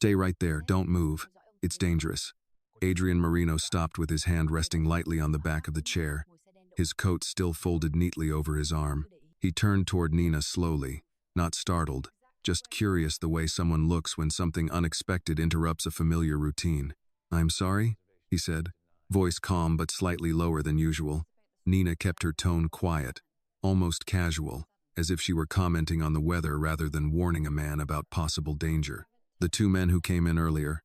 Stay right there, don't move. It's dangerous. Adrian Marino stopped with his hand resting lightly on the back of the chair, his coat still folded neatly over his arm. He turned toward Nina slowly, not startled, just curious the way someone looks when something unexpected interrupts a familiar routine. "I'm sorry," he said, voice calm but slightly lower than usual. Nina kept her tone quiet, almost casual, as if she were commenting on the weather rather than warning a man about possible danger. "The two men who came in earlier,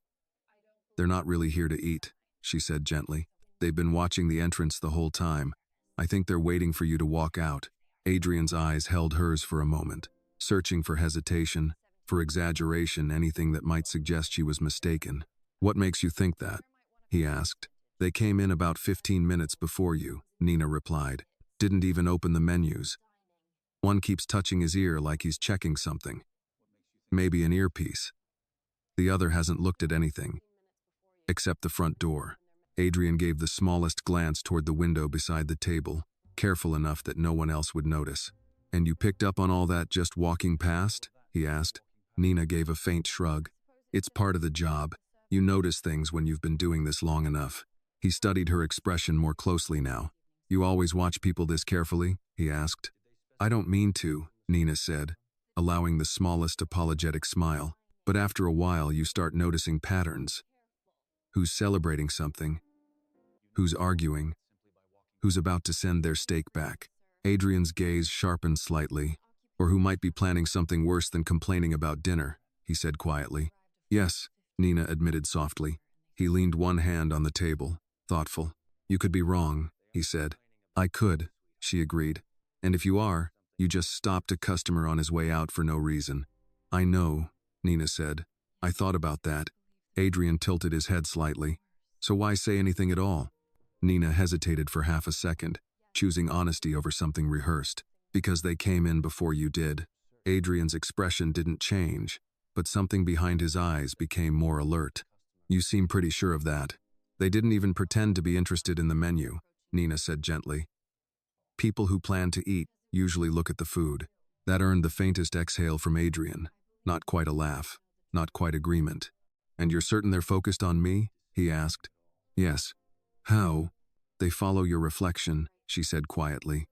they're not really here to eat," she said gently. "They've been watching the entrance the whole time. I think they're waiting for you to walk out." Adrian's eyes held hers for a moment, searching for hesitation, for exaggeration, anything that might suggest she was mistaken. "What makes you think that?" he asked. "They came in about 15 minutes before you," Nina replied. "Didn't even open the menus. One keeps touching his ear like he's checking something. Maybe an earpiece. The other hasn't looked at anything, except the front door." Adrian gave the smallest glance toward the window beside the table, careful enough that no one else would notice. "And you picked up on all that just walking past?" he asked. Nina gave a faint shrug. "It's part of the job. You notice things when you've been doing this long enough." He studied her expression more closely now. "You always watch people this carefully?" he asked. "I don't mean to," Nina said, allowing the smallest apologetic smile. "But after a while you start noticing patterns. Who's celebrating something? Who's arguing? Who's about to send their steak back?" Adrian's gaze sharpened slightly. "Or who might be planning something worse than complaining about dinner," he said quietly. "Yes," Nina admitted softly. He leaned one hand on the table, thoughtful. "You could be wrong," he said. "I could," she agreed. "And if you are, you just stopped a customer on his way out for no reason." "I know," Nina said. "I thought about that." Adrian tilted his head slightly. "So why say anything at all?" Nina hesitated for half a second, choosing honesty over something rehearsed. "Because they came in before you did." Adrian's expression didn't change, but something behind his eyes became more alert. "You seem pretty sure of that." "They didn't even pretend to be interested in the menu," Nina said gently. "People who plan to eat usually look at the food." That earned the faintest exhale from Adrian. Not quite a laugh, not quite agreement. "And you're certain they're focused on me?" he asked. "Yes." "How?" "They follow your reflection," she said quietly,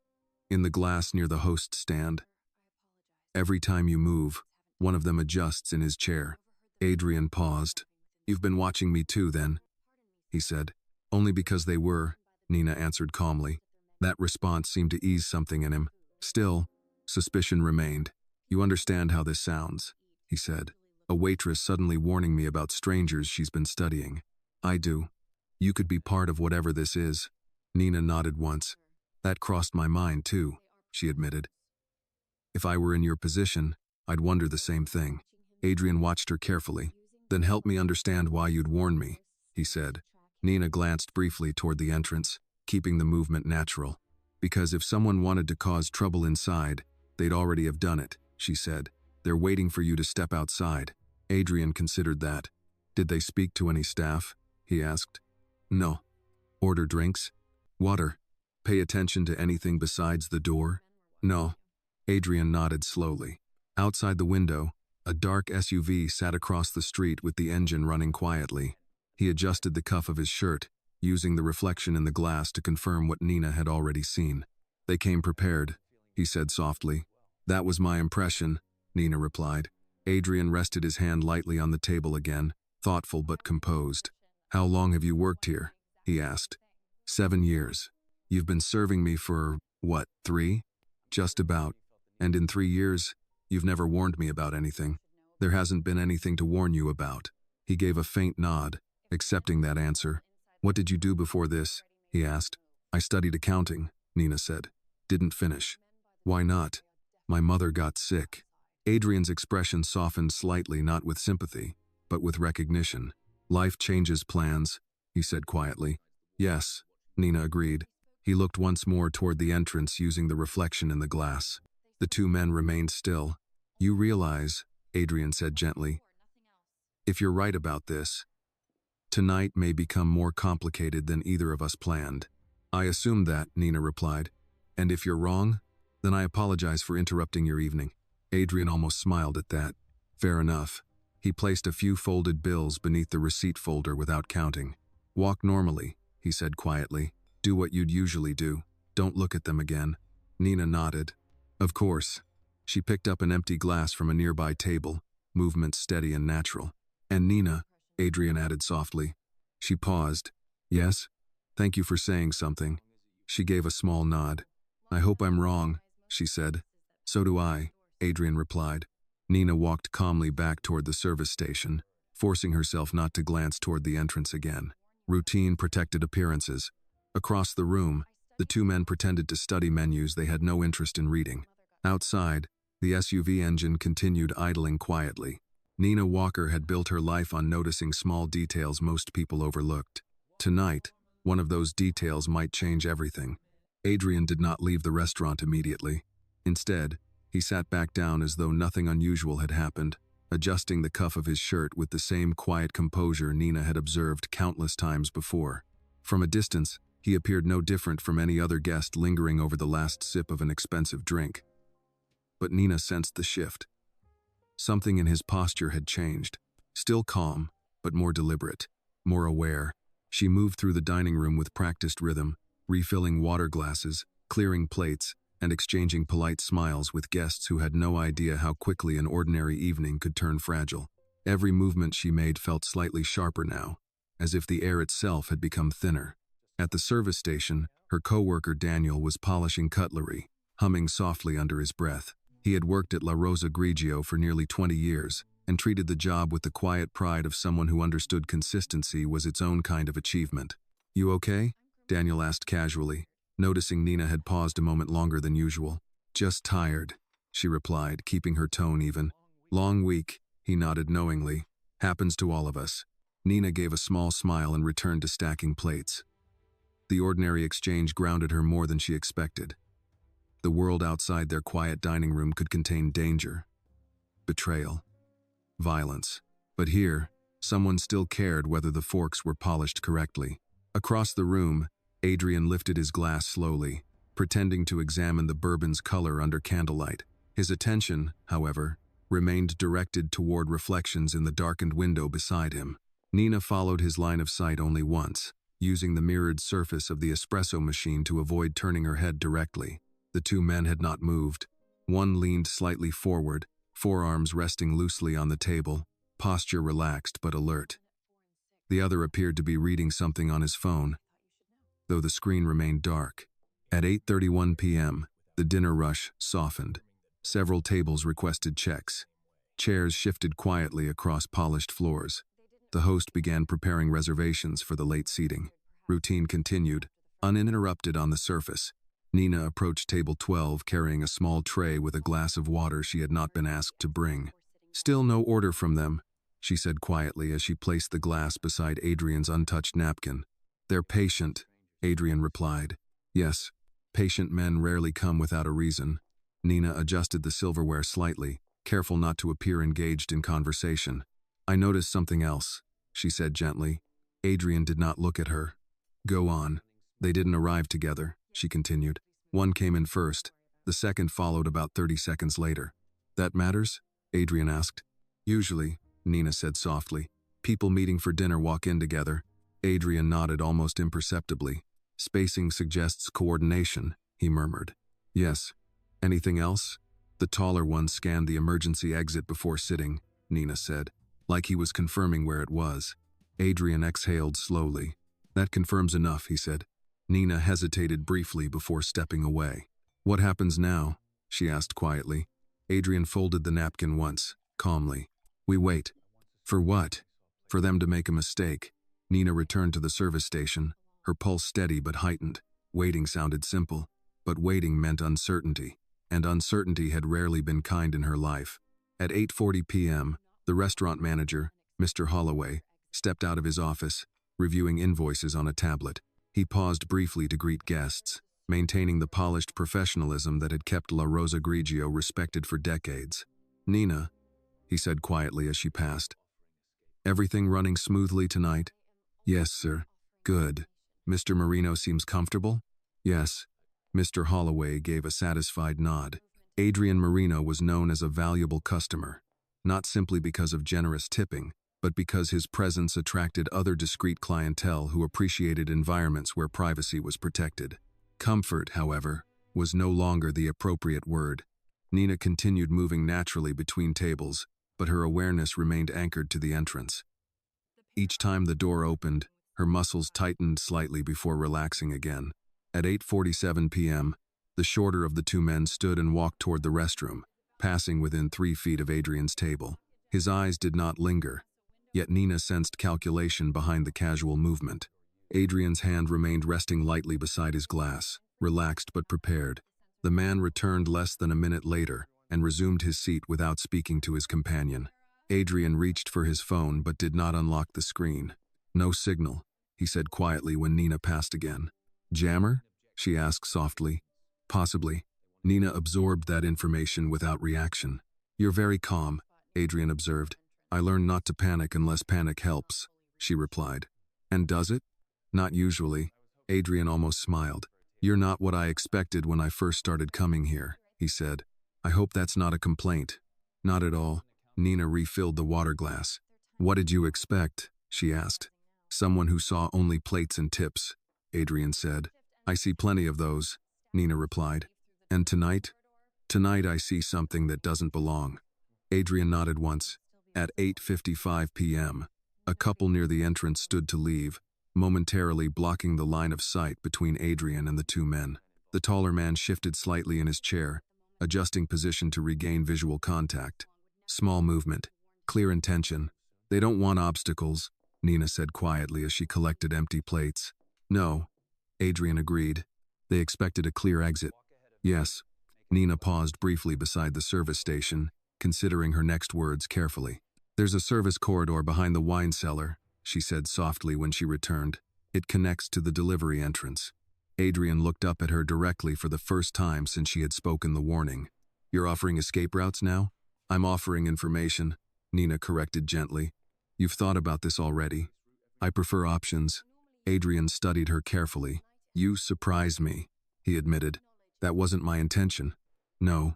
"in the glass near the host stand. Every time you move, one of them adjusts in his chair." Adrian paused. "You've been watching me too, then?" he said. "Only because they were," Nina answered calmly. That response seemed to ease something in him. Still, suspicion remained. "You understand how this sounds," he said. "A waitress suddenly warning me about strangers she's been studying." "I do. You could be part of whatever this is." Nina nodded once. "That crossed my mind too," she admitted. "If I were in your position, I'd wonder the same thing." Adrian watched her carefully. "Then help me understand why you'd warn me," he said. Nina glanced briefly toward the entrance, keeping the movement natural. "Because if someone wanted to cause trouble inside, they'd already have done it," she said. "They're waiting for you to step outside." Adrian considered that. "Did they speak to any staff?" he asked. "No." "Order drinks? Water? Pay attention to anything besides the door?" "No." Adrian nodded slowly. Outside the window, a dark SUV sat across the street with the engine running quietly. He adjusted the cuff of his shirt, using the reflection in the glass to confirm what Nina had already seen. "They came prepared," he said softly. "That was my impression," Nina replied. Adrian rested his hand lightly on the table again, thoughtful but composed. "How long have you worked here?" he asked. 7 years. "You've been serving me for, what, 3? Just about. And in 3 years, you've never warned me about anything." "There hasn't been anything to warn you about." He gave a faint nod, accepting that answer. "What did you do before this?" he asked. "I studied accounting," Nina said. "Didn't finish." "Why not?" "My mother got sick." Adrian's expression softened slightly, not with sympathy, but with recognition. "Life changes plans," he said quietly. "Yes," Nina agreed. He looked once more toward the entrance using the reflection in the glass. The two men remained still. "You realize," Adrian said gently, "if you're right about this, tonight may become more complicated than either of us planned." "I assumed that," Nina replied. "And if you're wrong, then I apologize for interrupting your evening." Adrian almost smiled at that. "Fair enough." He placed a few folded bills beneath the receipt folder without counting. "Walk normally," he said quietly. "Do what you'd usually do. Don't look at them again." Nina nodded. "Of course." She picked up an empty glass from a nearby table, movement steady and natural. "And Nina," Adrian added softly. She paused. "Yes? Thank you for saying something." She gave a small nod. "I hope I'm wrong," she said. "So do I," Adrian replied. Nina walked calmly back toward the service station, forcing herself not to glance toward the entrance again. Routine protected appearances. Across the room, the two men pretended to study menus they had no interest in reading. Outside, the SUV engine continued idling quietly. Nina Walker had built her life on noticing small details most people overlooked. Tonight, one of those details might change everything. Adrian did not leave the restaurant immediately. Instead, he sat back down as though nothing unusual had happened, adjusting the cuff of his shirt with the same quiet composure Nina had observed countless times before. From a distance, he appeared no different from any other guest lingering over the last sip of an expensive drink. But Nina sensed the shift. Something in his posture had changed. Still calm, but more deliberate, more aware. She moved through the dining room with practiced rhythm, refilling water glasses, clearing plates, and exchanging polite smiles with guests who had no idea how quickly an ordinary evening could turn fragile. Every movement she made felt slightly sharper now, as if the air itself had become thinner. At the service station, her coworker Daniel was polishing cutlery, humming softly under his breath. He had worked at La Rosa Grigio for nearly 20 years, and treated the job with the quiet pride of someone who understood consistency was its own kind of achievement. "You okay?" Daniel asked casually, noticing Nina had paused a moment longer than usual. "Just tired," she replied, keeping her tone even. "Long week," he nodded knowingly. "Happens to all of us." Nina gave a small smile and returned to stacking plates. The ordinary exchange grounded her more than she expected. The world outside their quiet dining room could contain danger, betrayal, violence. But here, someone still cared whether the forks were polished correctly. Across the room, Adrian lifted his glass slowly, pretending to examine the bourbon's color under candlelight. His attention, however, remained directed toward reflections in the darkened window beside him. Nina followed his line of sight only once, using the mirrored surface of the espresso machine to avoid turning her head directly. The two men had not moved. One leaned slightly forward, forearms resting loosely on the table, posture relaxed but alert. The other appeared to be reading something on his phone, though the screen remained dark. At 8:31 p.m., the dinner rush softened. Several tables requested checks. Chairs shifted quietly across polished floors. The host began preparing reservations for the late seating. Routine continued, uninterrupted on the surface. Nina approached table 12 carrying a small tray with a glass of water she had not been asked to bring. "Still no order from them," she said quietly as she placed the glass beside Adrian's untouched napkin. "They're patient," Adrian replied. "Yes, patient men rarely come without a reason." Nina adjusted the silverware slightly, careful not to appear engaged in conversation. "I noticed something else," she said gently. Adrian did not look at her. "Go on." "They didn't arrive together," she continued. "One came in first. The second followed about 30 seconds later." "That matters?" Adrian asked. "Usually," Nina said softly. "People meeting for dinner walk in together." Adrian nodded almost imperceptibly. "Spacing suggests coordination," he murmured. "Yes. Anything else?" "The taller one scanned the emergency exit before sitting," Nina said, like he was confirming where it was. Adrian exhaled slowly. "That confirms enough," he said. Nina hesitated briefly before stepping away. "What happens now?" she asked quietly. Adrian folded the napkin once, calmly. "We wait." "For what?" "For them to make a mistake." Nina returned to the service station, her pulse steady but heightened. Waiting sounded simple, but waiting meant uncertainty, and uncertainty had rarely been kind in her life. At 8:40 p.m., the restaurant manager, Mr. Holloway, stepped out of his office, reviewing invoices on a tablet. He paused briefly to greet guests, maintaining the polished professionalism that had kept La Rosa Grigio respected for decades. "Nina," he said quietly as she passed. "Everything running smoothly tonight?" "Yes, sir." "Good. Mr. Marino seems comfortable?" "Yes." Mr. Holloway gave a satisfied nod. Adrian Marino was known as a valuable customer. not simply because of generous tipping, but because his presence attracted other discreet clientele who appreciated environments where privacy was protected. Comfort, however, was no longer the appropriate word. Nina continued moving naturally between tables, but her awareness remained anchored to the entrance. Each time the door opened, her muscles tightened slightly before relaxing again. At 8:47 p.m., the shorter of the two men stood and walked toward the restroom, passing within 3 feet of Adrian's table. His eyes did not linger, yet Nina sensed calculation behind the casual movement. Adrian's hand remained resting lightly beside his glass, relaxed but prepared. The man returned less than a minute later and resumed his seat without speaking to his companion. Adrian reached for his phone but did not unlock the screen. "No signal," he said quietly when Nina passed again. "Jammer?" she asked softly. "Possibly." Nina absorbed that information without reaction. "You're very calm," Adrian observed. "I learned not to panic unless panic helps," she replied. "And does it?" "Not usually." Adrian almost smiled. "You're not what I expected when I first started coming here," he said. "I hope that's not a complaint." "Not at all." Nina refilled the water glass. "What did you expect?" she asked. "Someone who saw only plates and tips," Adrian said. "I see plenty of those," Nina replied. "And tonight?" "Tonight I see something that doesn't belong." Adrian nodded once. At 8:55 p.m., a couple near the entrance stood to leave, momentarily blocking the line of sight between Adrian and the two men. The taller man shifted slightly in his chair, adjusting position to regain visual contact. Small movement, clear intention. "They don't want obstacles," Nina said quietly as she collected empty plates. "No," Adrian agreed. "They expected a clear exit." "Yes." Nina paused briefly beside the service station, considering her next words carefully. "There's a service corridor behind the wine cellar," she said softly when she returned. "It connects to the delivery entrance." Adrian looked up at her directly for the first time since she had spoken the warning. "You're offering escape routes now?" "I'm offering information," Nina corrected gently. "You've thought about this already." "I prefer options." Adrian studied her carefully. "You surprise me," he admitted. "That wasn't my intention." "No,"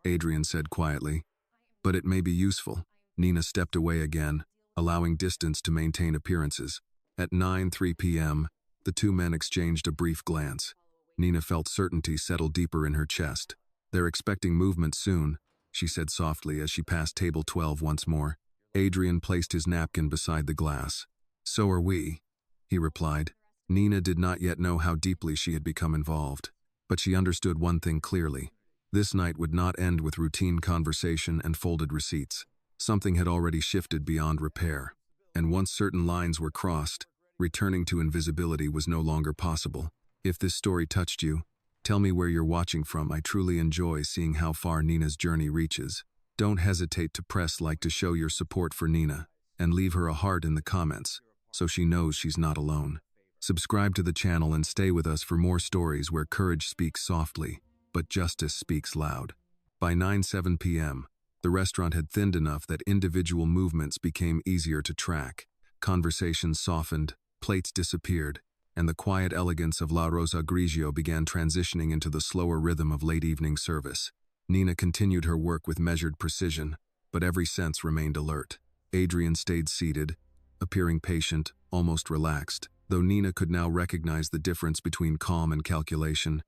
Adrian said quietly. "But it may be useful." Nina stepped away again, allowing distance to maintain appearances. At 9:03 p.m., the two men exchanged a brief glance. Nina felt certainty settle deeper in her chest. "They're expecting movement soon," she said softly as she passed table 12 once more. Adrian placed his napkin beside the glass. "So are we," he replied. Nina did not yet know how deeply she had become involved, but she understood one thing clearly. This night would not end with routine conversation and folded receipts. Something had already shifted beyond repair, and once certain lines were crossed, returning to invisibility was no longer possible. If this story touched you, tell me where you're watching from. I truly enjoy seeing how far Nina's journey reaches. Don't hesitate to press like to show your support for Nina, and leave her a heart in the comments, so she knows she's not alone. Subscribe to the channel and stay with us for more stories where courage speaks softly, but justice speaks loud. By 9:07 p.m., the restaurant had thinned enough that individual movements became easier to track. Conversations softened, plates disappeared, and the quiet elegance of La Rosa Grigio began transitioning into the slower rhythm of late evening service. Nina continued her work with measured precision, but every sense remained alert. Adrian stayed seated, appearing patient, almost relaxed, though Nina could now recognize the difference between calm and calculation.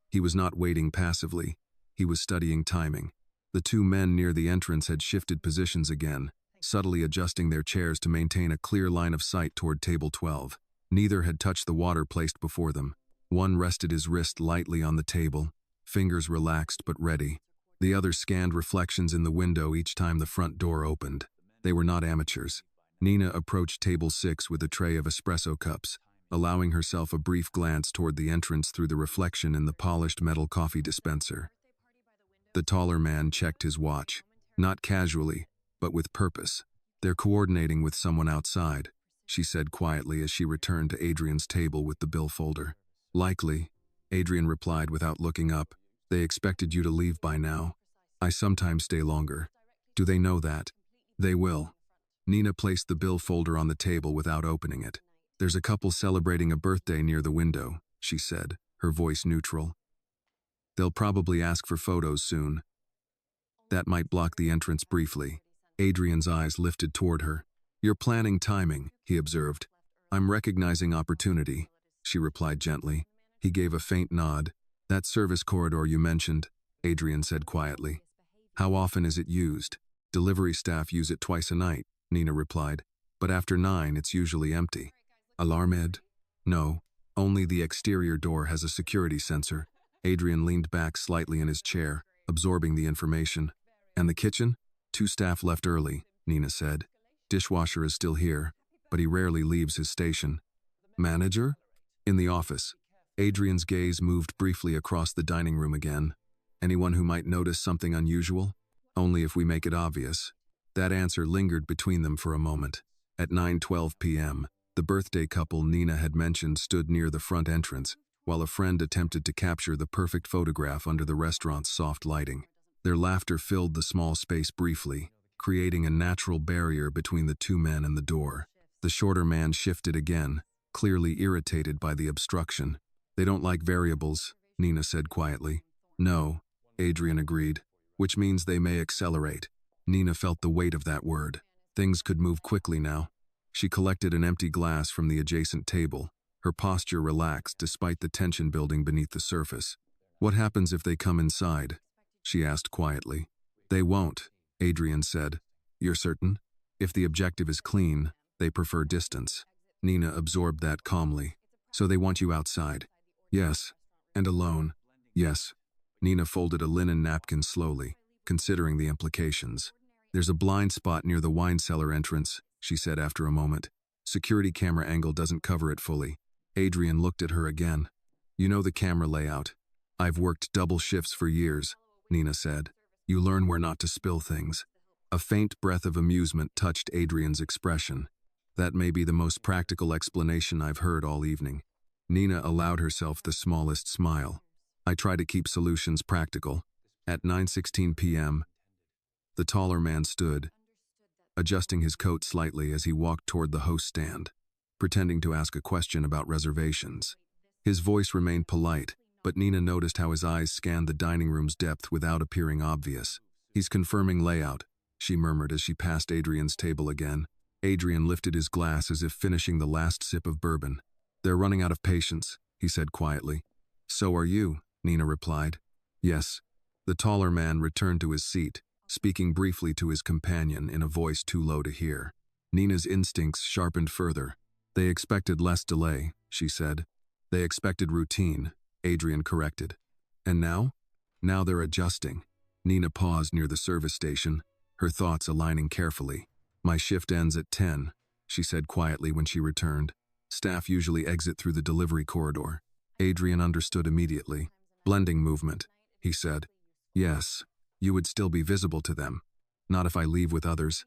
He was not waiting passively, he was studying timing. The two men near the entrance had shifted positions again, subtly adjusting their chairs to maintain a clear line of sight toward table 12. Neither had touched the water placed before them. One rested his wrist lightly on the table, fingers relaxed but ready. The other scanned reflections in the window each time the front door opened. They were not amateurs. Nina approached table 6 with a tray of espresso cups, allowing herself a brief glance toward the entrance through the reflection in the polished metal coffee dispenser. The taller man checked his watch, not casually, but with purpose. "They're coordinating with someone outside," she said quietly as she returned to Adrian's table with the bill folder. "Likely," Adrian replied without looking up. "They expected you to leave by now. I sometimes stay longer." "Do they know that?" "They will." Nina placed the bill folder on the table without opening it. "There's a couple celebrating a birthday near the window," she said, her voice neutral. "They'll probably ask for photos soon. That might block the entrance briefly." Adrian's eyes lifted toward her. "You're planning timing," he observed. "I'm recognizing opportunity," she replied gently. He gave a faint nod. "That service corridor you mentioned," Adrian said quietly. "How often is it used?" "Delivery staff use it twice a night," Nina replied. "But after 9, it's usually empty." "Alarmed?" "No. Only the exterior door has a security sensor." Adrian leaned back slightly in his chair, absorbing the information. "And the kitchen?" "2 staff left early," Nina said. "Dishwasher is still here, but he rarely leaves his station." "Manager?" "In the office." Adrian's gaze moved briefly across the dining room again. "Anyone who might notice something unusual?" "Only if we make it obvious." That answer lingered between them for a moment. At 9:12 p.m., the birthday couple Nina had mentioned stood near the front entrance, while a friend attempted to capture the perfect photograph under the restaurant's soft lighting. Their laughter filled the small space briefly, creating a natural barrier between the two men and the door. The shorter man shifted again, clearly irritated by the obstruction. "They don't like variables," Nina said quietly. "No," Adrian agreed, "which means they may accelerate." Nina felt the weight of that word. Things could move quickly now. She collected an empty glass from the adjacent table. Her posture relaxed despite the tension building beneath the surface. "What happens if they come inside?" she asked quietly. "They won't," Adrian said. "You're certain?" "If the objective is clean, they prefer distance." Nina absorbed that calmly. "So they want you outside?" "Yes." "And alone?" "Yes." Nina folded a linen napkin slowly, considering the implications. "There's a blind spot near the wine cellar entrance," she said after a moment. "Security camera angle doesn't cover it fully." Adrian looked at her again. "You know the camera layout." "I've worked double shifts for years," Nina said. "You learn where not to spill things." A faint breath of amusement touched Adrian's expression. "That may be the most practical explanation I've heard all evening." Nina allowed herself the smallest smile. "I try to keep solutions practical." At 9:16 p.m., the taller man stood, adjusting his coat slightly as he walked toward the host stand, pretending to ask a question about reservations. His voice remained polite, but Nina noticed how his eyes scanned the dining room's depth without appearing obvious. "He's confirming layout," she murmured as she passed Adrian's table again. Adrian lifted his glass as if finishing the last sip of bourbon. "They're running out of patience," he said quietly. "So are you," Nina replied. "Yes." The taller man returned to his seat, speaking briefly to his companion in a voice too low to hear. Nina's instincts sharpened further. "They expected less delay," she said. "They expected routine," Adrian corrected. "And now?" "Now they're adjusting." Nina paused near the service station, her thoughts aligning carefully. "My shift ends at 10, she said quietly when she returned. "Staff usually exit through the delivery corridor." Adrian understood immediately. "Blending movement," he said. "Yes. You would still be visible to them. Not if I leave with others."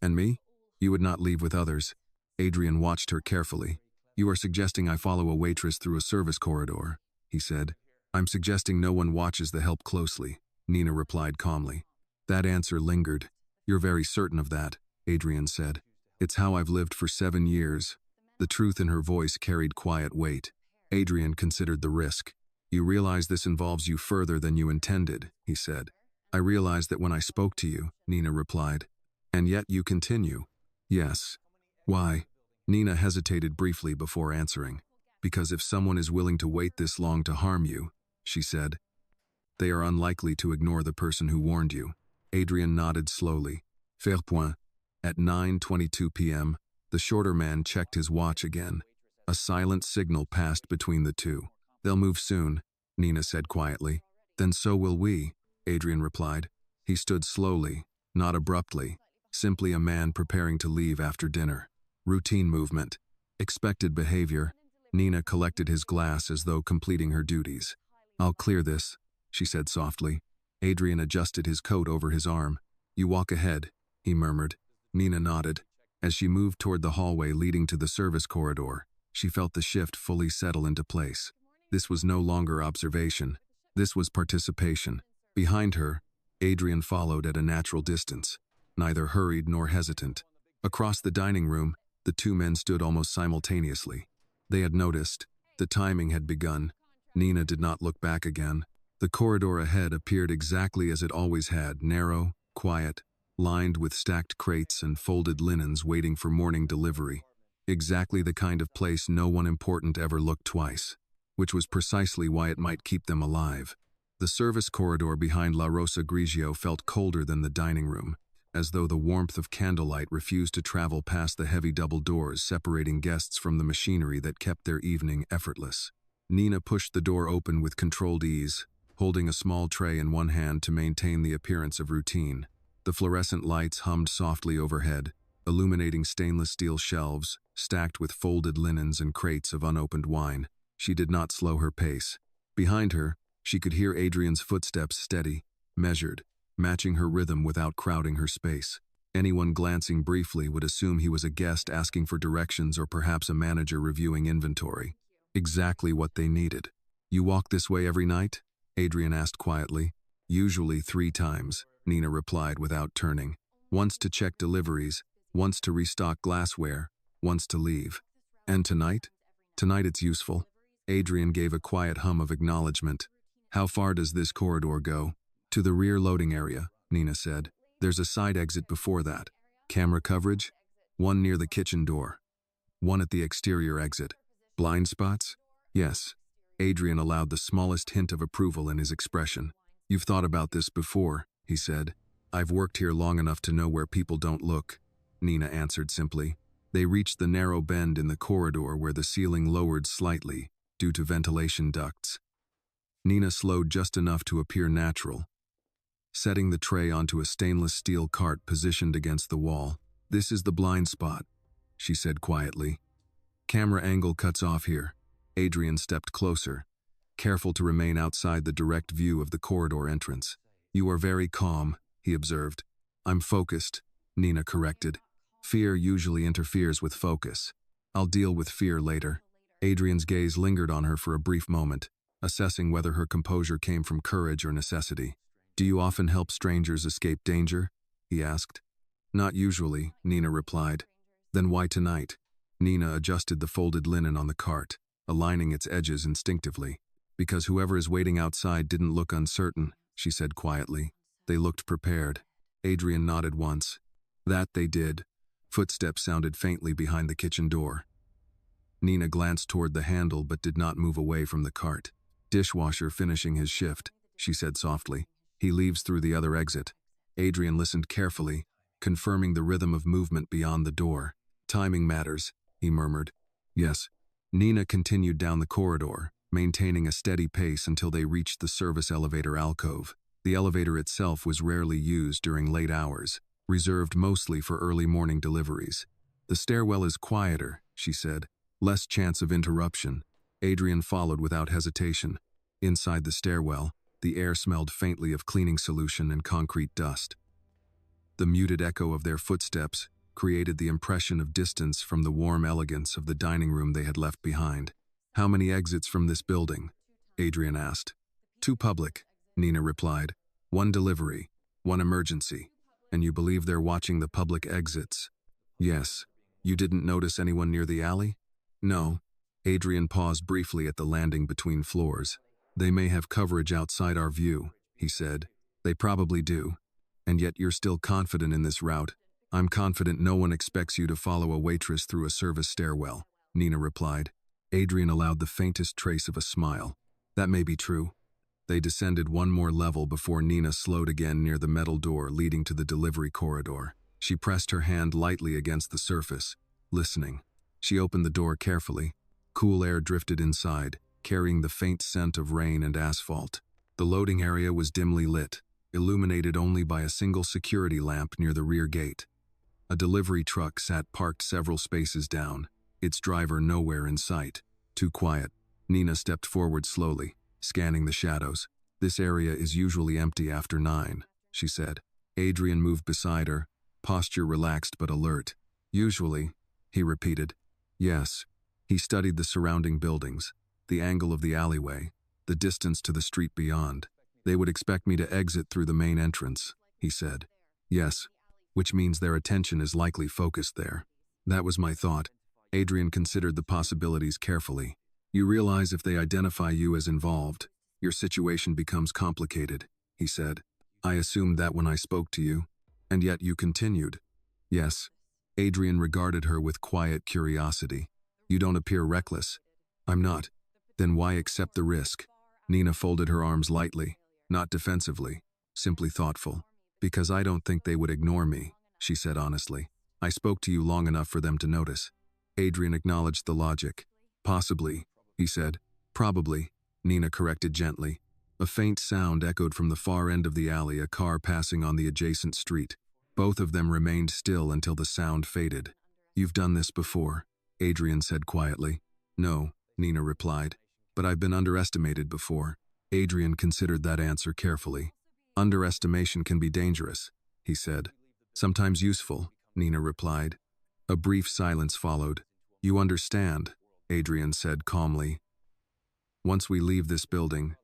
"And me?" "You would not leave with others." Adrian watched her carefully. "You are suggesting I follow a waitress through a service corridor," he said. "I'm suggesting no one watches the help closely," Nina replied calmly. That answer lingered. "You're very certain of that," Adrian said. "It's how I've lived for 7 years." The truth in her voice carried quiet weight. Adrian considered the risk. "You realize this involves you further than you intended," he said. "I realized that when I spoke to you," Nina replied. "And yet you continue." "Yes." "Why?" Nina hesitated briefly before answering. "Because if someone is willing to wait this long to harm you," she said, "they are unlikely to ignore the person who warned you." Adrian nodded slowly. "Fair point." At 9:22 p.m., the shorter man checked his watch again. A silent signal passed between the two. "They'll move soon," Nina said quietly. "Then so will we," Adrian replied. He stood slowly, not abruptly, simply a man preparing to leave after dinner. Routine movement. Expected behavior. Nina collected his glass as though completing her duties. "I'll clear this," she said softly. Adrian adjusted his coat over his arm. "You walk ahead," he murmured. Nina nodded. As she moved toward the hallway leading to the service corridor, she felt the shift fully settle into place. This was no longer observation. This was participation. Behind her, Adrian followed at a natural distance, neither hurried nor hesitant. Across the dining room, the two men stood almost simultaneously. They had noticed. The timing had begun. Nina did not look back again. The corridor ahead appeared exactly as it always had, narrow, quiet, lined with stacked crates and folded linens waiting for morning delivery. Exactly the kind of place no one important ever looked twice, which was precisely why it might keep them alive. The service corridor behind La Rosa Grigio felt colder than the dining room, as though the warmth of candlelight refused to travel past the heavy double doors separating guests from the machinery that kept their evening effortless. Nina pushed the door open with controlled ease, holding a small tray in one hand to maintain the appearance of routine. The fluorescent lights hummed softly overhead, illuminating stainless steel shelves, stacked with folded linens and crates of unopened wine. She did not slow her pace. Behind her, she could hear Adrian's footsteps steady, measured, matching her rhythm without crowding her space. Anyone glancing briefly would assume he was a guest asking for directions or perhaps a manager reviewing inventory. Exactly what they needed. "You walk this way every night?" Adrian asked quietly. "Usually 3 times," Nina replied without turning. "Once to check deliveries, once to restock glassware, once to leave. And tonight? Tonight it's useful." Adrian gave a quiet hum of acknowledgement. "How far does this corridor go?" "To the rear loading area," Nina said. "There's a side exit before that. Camera coverage? One near the kitchen door. One at the exterior exit. Blind spots?" "Yes." Adrian allowed the smallest hint of approval in his expression. "You've thought about this before," he said. "I've worked here long enough to know where people don't look," Nina answered simply. They reached the narrow bend in the corridor where the ceiling lowered slightly due to ventilation ducts. Nina slowed just enough to appear natural, setting the tray onto a stainless steel cart positioned against the wall. "This is the blind spot," she said quietly. "Camera angle cuts off here." Adrian stepped closer, careful to remain outside the direct view of the corridor entrance. "You are very calm," he observed. "I'm focused," Nina corrected. "Fear usually interferes with focus. I'll deal with fear later." Adrian's gaze lingered on her for a brief moment, assessing whether her composure came from courage or necessity. "Do you often help strangers escape danger?" he asked. "Not usually," Nina replied. "Then why tonight?" Nina adjusted the folded linen on the cart, aligning its edges instinctively. "Because whoever is waiting outside didn't look uncertain," she said quietly. "They looked prepared." Adrian nodded once. "That they did." Footsteps sounded faintly behind the kitchen door. Nina glanced toward the handle but did not move away from the cart. "Dishwasher finishing his shift," she said softly. "He leaves through the other exit." Adrian listened carefully, confirming the rhythm of movement beyond the door. "Timing matters," he murmured. "Yes." Nina continued down the corridor, maintaining a steady pace until they reached the service elevator alcove. The elevator itself was rarely used during late hours, reserved mostly for early morning deliveries. "The stairwell is quieter," she said. "Less chance of interruption." Adrian followed without hesitation. Inside the stairwell, the air smelled faintly of cleaning solution and concrete dust. The muted echo of their footsteps created the impression of distance from the warm elegance of the dining room they had left behind. "How many exits from this building?" Adrian asked. "2 public," Nina replied. "1 delivery, 1 emergency." "And you believe they're watching the public exits?" "Yes." "You didn't notice anyone near the alley?" "No." Adrian paused briefly at the landing between floors. "They may have coverage outside our view," he said. "They probably do. And yet you're still confident in this route." "I'm confident no one expects you to follow a waitress through a service stairwell," Nina replied. Adrian allowed the faintest trace of a smile. "That may be true." They descended 1 more level before Nina slowed again near the metal door leading to the delivery corridor. She pressed her hand lightly against the surface, listening. She opened the door carefully. Cool air drifted inside, carrying the faint scent of rain and asphalt. The loading area was dimly lit, illuminated only by a single security lamp near the rear gate. A delivery truck sat parked several spaces down, its driver nowhere in sight. Too quiet. Nina stepped forward slowly, scanning the shadows. "This area is usually empty after 9, she said. Adrian moved beside her, posture relaxed but alert. "Usually," he repeated. "Yes." He studied the surrounding buildings, the angle of the alleyway, the distance to the street beyond. "They would expect me to exit through the main entrance," he said. "Yes, which means their attention is likely focused there." "That was my thought." Adrian considered the possibilities carefully. "You realize if they identify you as involved, your situation becomes complicated," he said. "I assumed that when I spoke to you." And yet you continued. Yes. Adrian regarded her with quiet curiosity. You don't appear reckless. I'm not. Then why accept the risk? Nina folded her arms lightly, not defensively, simply thoughtful. Because I don't think they would ignore me, she said honestly. I spoke to you long enough for them to notice. Adrian acknowledged the logic. Possibly, he said. Probably, Nina corrected gently. A faint sound echoed from the far end of the alley, a car passing on the adjacent street. Both of them remained still until the sound faded. You've done this before, Adrian said quietly. No, Nina replied. But I've been underestimated before. Adrian considered that answer carefully. Underestimation can be dangerous, he said. Sometimes useful, Nina replied. A brief silence followed. You understand, Adrian said calmly. Once we leave this building,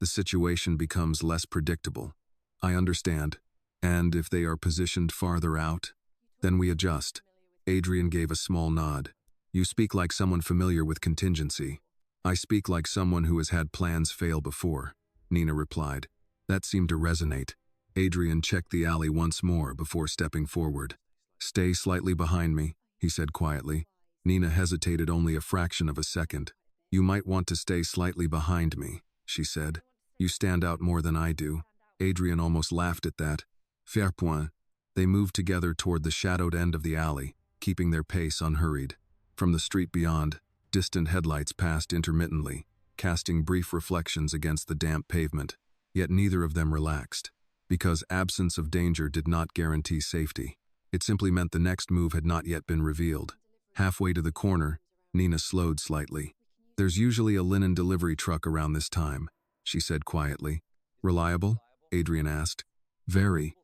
the situation becomes less predictable. I understand. And if they are positioned farther out, then we adjust. Adrian gave a small nod. You speak like someone familiar with contingency. I speak like someone who has had plans fail before, Nina replied. That seemed to resonate. Adrian checked the alley once more before stepping forward. Stay slightly behind me, he said quietly. Nina hesitated only a fraction of a second. You might want to stay slightly behind me, she said. You stand out more than I do. Adrian almost laughed at that. Fair point. They moved together toward the shadowed end of the alley, keeping their pace unhurried. From the street beyond, distant headlights passed intermittently, casting brief reflections against the damp pavement. Yet neither of them relaxed, because absence of danger did not guarantee safety. It simply meant the next move had not yet been revealed. Halfway to the corner, Nina slowed slightly. There's usually a linen delivery truck around this time, she said quietly. Reliable? Adrian asked. Very.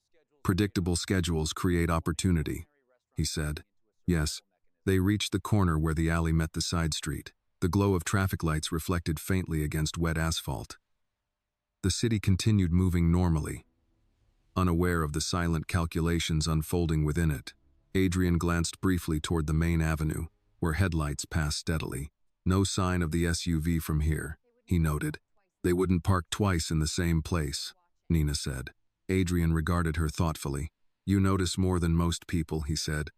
Predictable schedules create opportunity, he said. Yes. They reached the corner where the alley met the side street. The glow of traffic lights reflected faintly against wet asphalt. The city continued moving normally, unaware of the silent calculations unfolding within it. Adrian glanced briefly toward the main avenue, where headlights passed steadily. No sign of the SUV from here, he noted. They wouldn't park twice in the same place, Nina said. Adrian regarded her thoughtfully. You notice more than most people, he said.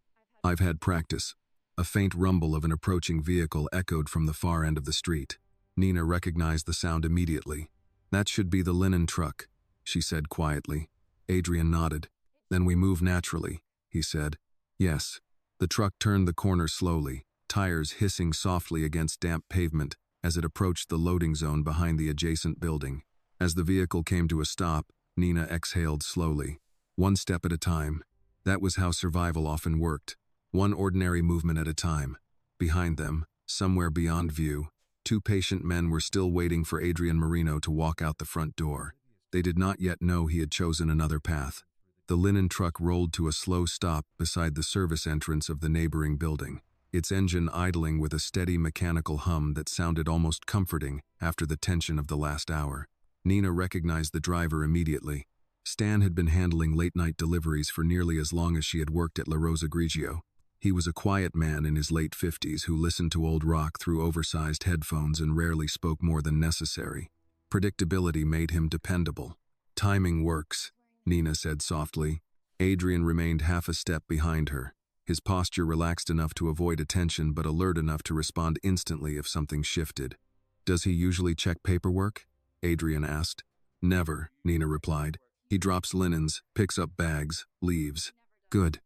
I've had practice. A faint rumble of an approaching vehicle echoed from the far end of the street. Nina recognized the sound immediately. That should be the linen truck, she said quietly. Adrian nodded. Then we move naturally, he said. Yes. The truck turned the corner slowly, tires hissing softly against damp pavement as it approached the loading zone behind the adjacent building. As the vehicle came to a stop, Nina exhaled slowly. One step at a time. That was how survival often worked. One ordinary movement at a time. Behind them, somewhere beyond view, two patient men were still waiting for Adrian Marino to walk out the front door. They did not yet know he had chosen another path. The linen truck rolled to a slow stop beside the service entrance of the neighboring building, its engine idling with a steady mechanical hum that sounded almost comforting after the tension of the last hour. Nina recognized the driver immediately. Stan had been handling late-night deliveries for nearly as long as she had worked at La Rosa Grigio. He was a quiet man in his late 50s who listened to old rock through oversized headphones and rarely spoke more than necessary. Predictability made him dependable. Timing works, Nina said softly. Adrian remained half a step behind her, his posture relaxed enough to avoid attention but alert enough to respond instantly if something shifted. Does he usually check paperwork? Adrian asked. Never, Nina replied. He drops linens, picks up bags, leaves. Good.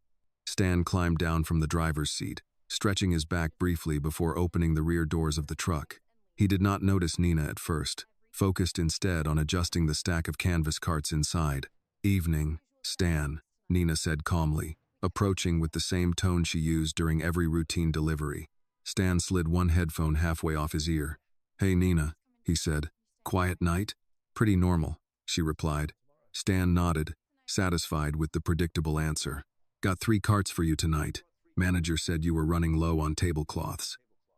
Stan climbed down from the driver's seat, stretching his back briefly before opening the rear doors of the truck. He did not notice Nina at first, focused instead on adjusting the stack of canvas carts inside. Evening, Stan, Nina said calmly, approaching with the same tone she used during every routine delivery. Stan slid one headphone halfway off his ear. Hey Nina, he said. Quiet night? Pretty normal, she replied. Stan nodded, satisfied with the predictable answer. Got 3 carts for you tonight. Manager said you were running low on tablecloths.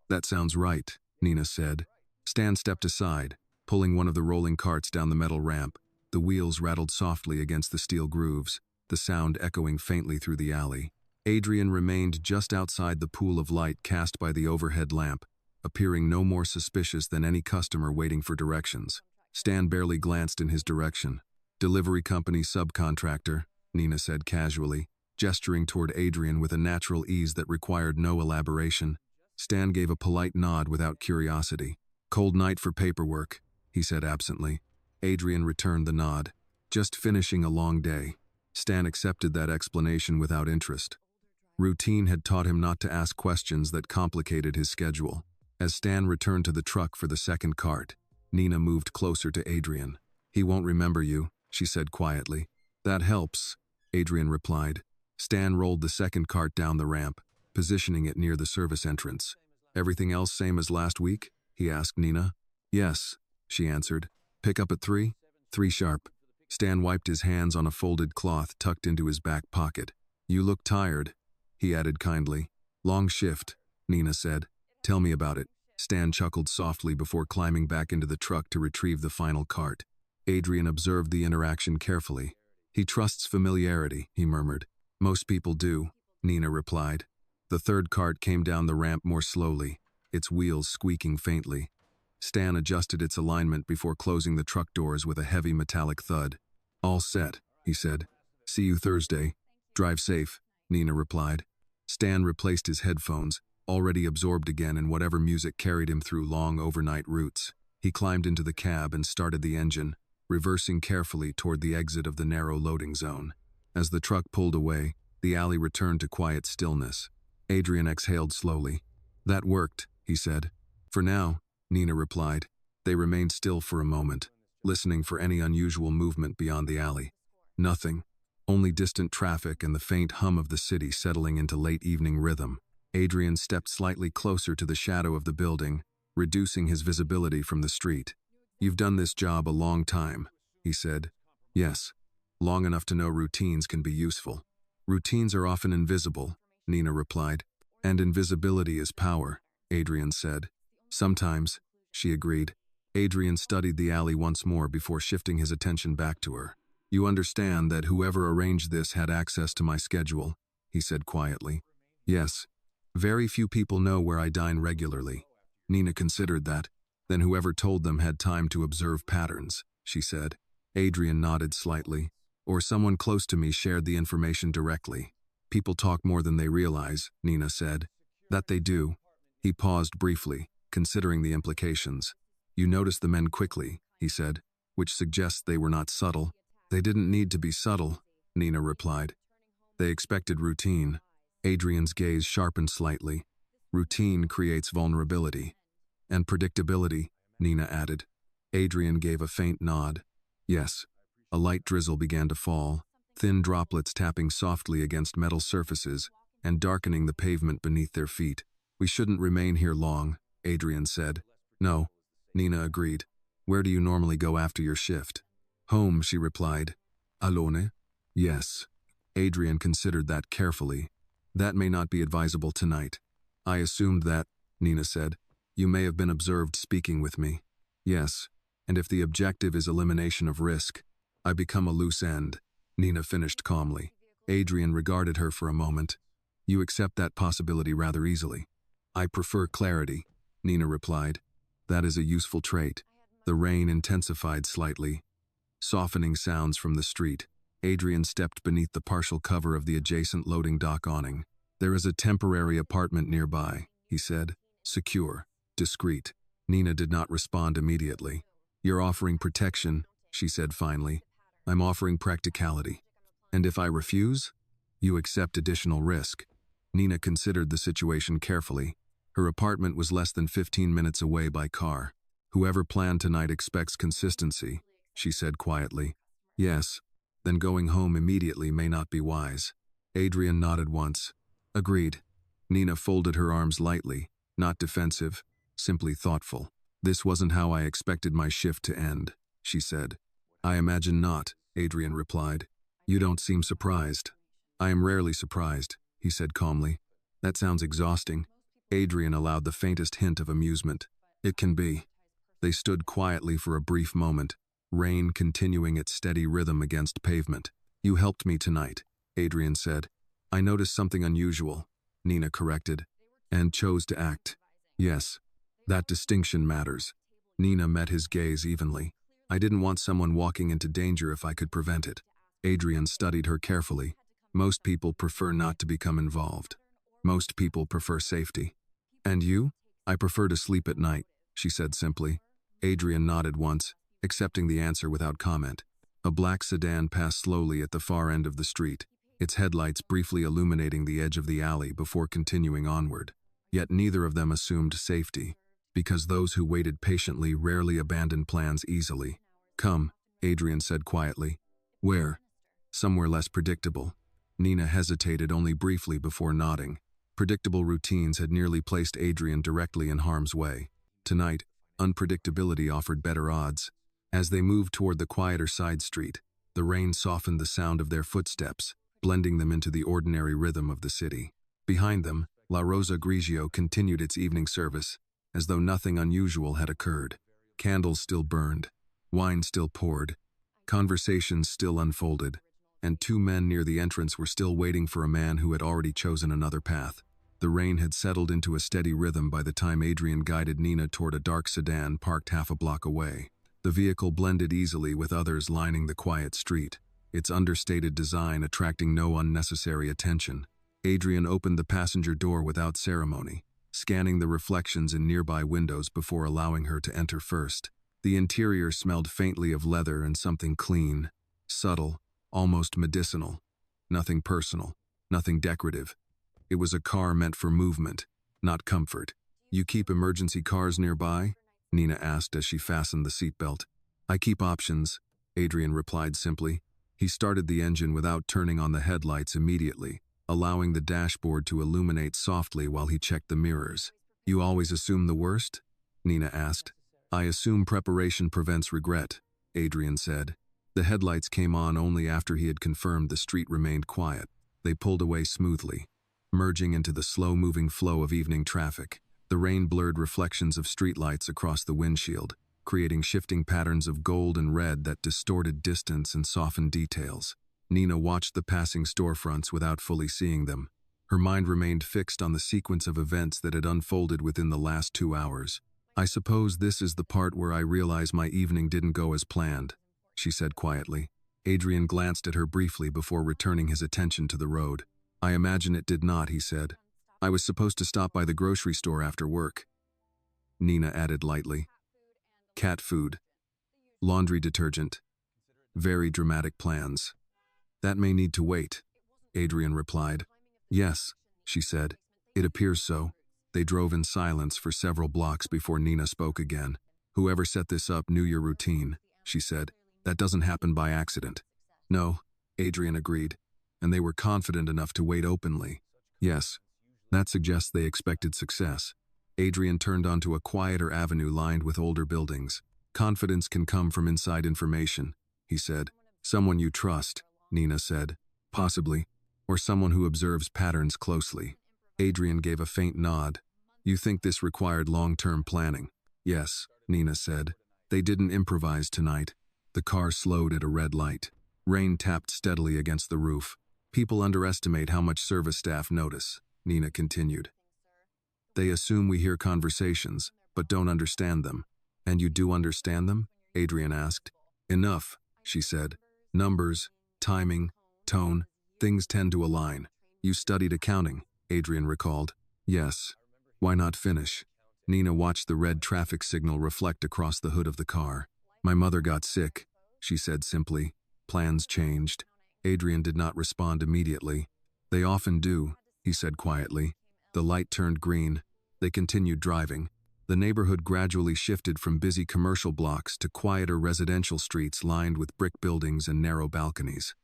That sounds right, Nina said. Stan stepped aside, pulling one of the rolling carts down the metal ramp. The wheels rattled softly against the steel grooves, the sound echoing faintly through the alley. Adrian remained just outside the pool of light cast by the overhead lamp, appearing no more suspicious than any customer waiting for directions. Stan barely glanced in his direction. Delivery company subcontractor, Nina said casually, gesturing toward Adrian with a natural ease that required no elaboration. Stan gave a polite nod without curiosity. Cold night for paperwork, he said absently. Adrian returned the nod. Just finishing a long day. Stan accepted that explanation without interest. Routine had taught him not to ask questions that complicated his schedule. As Stan returned to the truck for the second cart, Nina moved closer to Adrian. "He won't remember you," she said quietly. "That helps," Adrian replied. Stan rolled the second cart down the ramp, positioning it near the service entrance. "Everything else same as last week?" he asked Nina. "Yes," she answered. "Pick up at 3? 3 sharp." Stan wiped his hands on a folded cloth tucked into his back pocket. "You look tired," he added kindly. "Long shift," Nina said. "Tell me about it." Stan chuckled softly before climbing back into the truck to retrieve the final cart. Adrian observed the interaction carefully. "He trusts familiarity," he murmured. "Most people do," Nina replied. The third cart came down the ramp more slowly, its wheels squeaking faintly. Stan adjusted its alignment before closing the truck doors with a heavy metallic thud. "All set," he said. "See you Thursday. Drive safe," Nina replied. Stan replaced his headphones, already absorbed again in whatever music carried him through long overnight routes. He climbed into the cab and started the engine, reversing carefully toward the exit of the narrow loading zone. As the truck pulled away, the alley returned to quiet stillness. Adrian exhaled slowly. "That worked," he said. "For now," Nina replied. They remained still for a moment, listening for any unusual movement beyond the alley. Nothing. Only distant traffic and the faint hum of the city settling into late evening rhythm. Adrian stepped slightly closer to the shadow of the building, reducing his visibility from the street. "You've done this job a long time," he said. "Yes. Long enough to know routines can be useful." "Routines are often invisible," Nina replied. "And invisibility is power," Adrian said. "Sometimes," she agreed. Adrian studied the alley once more before shifting his attention back to her. "You understand that whoever arranged this had access to my schedule," he said quietly. "Yes. Very few people know where I dine regularly." Nina considered that. "Then whoever told them had time to observe patterns," she said. Adrian nodded slightly. "Or someone close to me shared the information directly. People talk more than they realize," Nina said. "That they do." He paused briefly, considering the implications. "You noticed the men quickly," he said, "which suggests they were not subtle." "They didn't need to be subtle," Nina replied. "They expected routine." Adrian's gaze sharpened slightly. "Routine creates vulnerability." "And predictability," Nina added. Adrian gave a faint nod. "Yes." A light drizzle began to fall, thin droplets tapping softly against metal surfaces and darkening the pavement beneath their feet. "We shouldn't remain here long," Adrian said. "No," Nina agreed. "Where do you normally go after your shift?" "Home," she replied. "Alone?" "Yes." Adrian considered that carefully. "That may not be advisable tonight." "I assumed that," Nina said. "You may have been observed speaking with me." "Yes, and if the objective is elimination of risk, I become a loose end," Nina finished calmly. Adrian regarded her for a moment. "You accept that possibility rather easily." "I prefer clarity," Nina replied. "That is a useful trait." The rain intensified slightly, softening sounds from the street. Adrian stepped beneath the partial cover of the adjacent loading dock awning. "There is a temporary apartment nearby," he said. "Secure, discreet." Nina did not respond immediately. "You're offering protection," she said finally. "I'm offering practicality." "And if I refuse?" "You accept additional risk." Nina considered the situation carefully. Her apartment was less than 15 minutes away by car. "Whoever planned tonight expects consistency," she said quietly. "Yes. Then going home immediately may not be wise." Adrian nodded once. "Agreed." Nina folded her arms lightly, not defensive, simply thoughtful. "This wasn't how I expected my shift to end," she said. "I imagine not," Adrian replied. "You don't seem surprised." "I am rarely surprised," he said calmly. "That sounds exhausting." Adrian allowed the faintest hint of amusement. "It can be." They stood quietly for a brief moment, rain continuing its steady rhythm against pavement. "You helped me tonight," Adrian said. "I noticed something unusual," Nina corrected, "and chose to act." "Yes, that distinction matters." Nina met his gaze evenly. "I didn't want someone walking into danger if I could prevent it." Adrian studied her carefully. Most people prefer not to become involved. Most people prefer safety. And you? I prefer to sleep at night, she said simply. Adrian nodded once, accepting the answer without comment. A black sedan passed slowly at the far end of the street, its headlights briefly illuminating the edge of the alley before continuing onward. Yet neither of them assumed safety, because those who waited patiently rarely abandoned plans easily. Come, Adrian said quietly. Where? Somewhere less predictable. Nina hesitated only briefly before nodding. Predictable routines had nearly placed Adrian directly in harm's way. Tonight, unpredictability offered better odds. As they moved toward the quieter side street, the rain softened the sound of their footsteps, blending them into the ordinary rhythm of the city. Behind them, La Rosa Grigio continued its evening service, as though nothing unusual had occurred. Candles still burned, wine still poured, conversations still unfolded, and two men near the entrance were still waiting for a man who had already chosen another path. The rain had settled into a steady rhythm by the time Adrian guided Nina toward a dark sedan parked half a block away. The vehicle blended easily with others lining the quiet street, its understated design attracting no unnecessary attention. Adrian opened the passenger door without ceremony, scanning the reflections in nearby windows before allowing her to enter first. The interior smelled faintly of leather and something clean, subtle, almost medicinal. Nothing personal, nothing decorative. It was a car meant for movement, not comfort. You keep emergency cars nearby? Nina asked as she fastened the seatbelt. I keep options, Adrian replied simply. He started the engine without turning on the headlights immediately, allowing the dashboard to illuminate softly while he checked the mirrors. You always assume the worst? Nina asked. I assume preparation prevents regret, Adrian said. The headlights came on only after he had confirmed the street remained quiet. They pulled away smoothly, merging into the slow-moving flow of evening traffic. The rain blurred reflections of streetlights across the windshield, creating shifting patterns of gold and red that distorted distance and softened details. Nina watched the passing storefronts without fully seeing them. Her mind remained fixed on the sequence of events that had unfolded within the last 2 hours. I suppose this is the part where I realize my evening didn't go as planned, she said quietly. Adrian glanced at her briefly before returning his attention to the road. I imagine it did not, he said. I was supposed to stop by the grocery store after work. Nina added lightly. Cat food. Laundry detergent. Very dramatic plans. That may need to wait, Adrian replied. Yes, she said. It appears so. They drove in silence for several blocks before Nina spoke again. Whoever set this up knew your routine, she said. That doesn't happen by accident. No, Adrian agreed, and they were confident enough to wait openly. Yes, that suggests they expected success. Adrian turned onto a quieter avenue lined with older buildings. Confidence can come from inside information, he said. Someone you trust, Nina said. Possibly. Or someone who observes patterns closely. Adrian gave a faint nod. You think this required long-term planning? Yes, Nina said. They didn't improvise tonight. The car slowed at a red light. Rain tapped steadily against the roof. People underestimate how much service staff notice, Nina continued. They assume we hear conversations, but don't understand them. And you do understand them? Adrian asked. Enough, she said. Numbers, timing, tone, things tend to align. You studied accounting, Adrian recalled. Yes. Why not finish? Nina watched the red traffic signal reflect across the hood of the car. My mother got sick, she said simply. Plans changed. Adrian did not respond immediately. They often do, he said quietly. The light turned green. They continued driving. The neighborhood gradually shifted from busy commercial blocks to quieter residential streets lined with brick buildings and narrow balconies.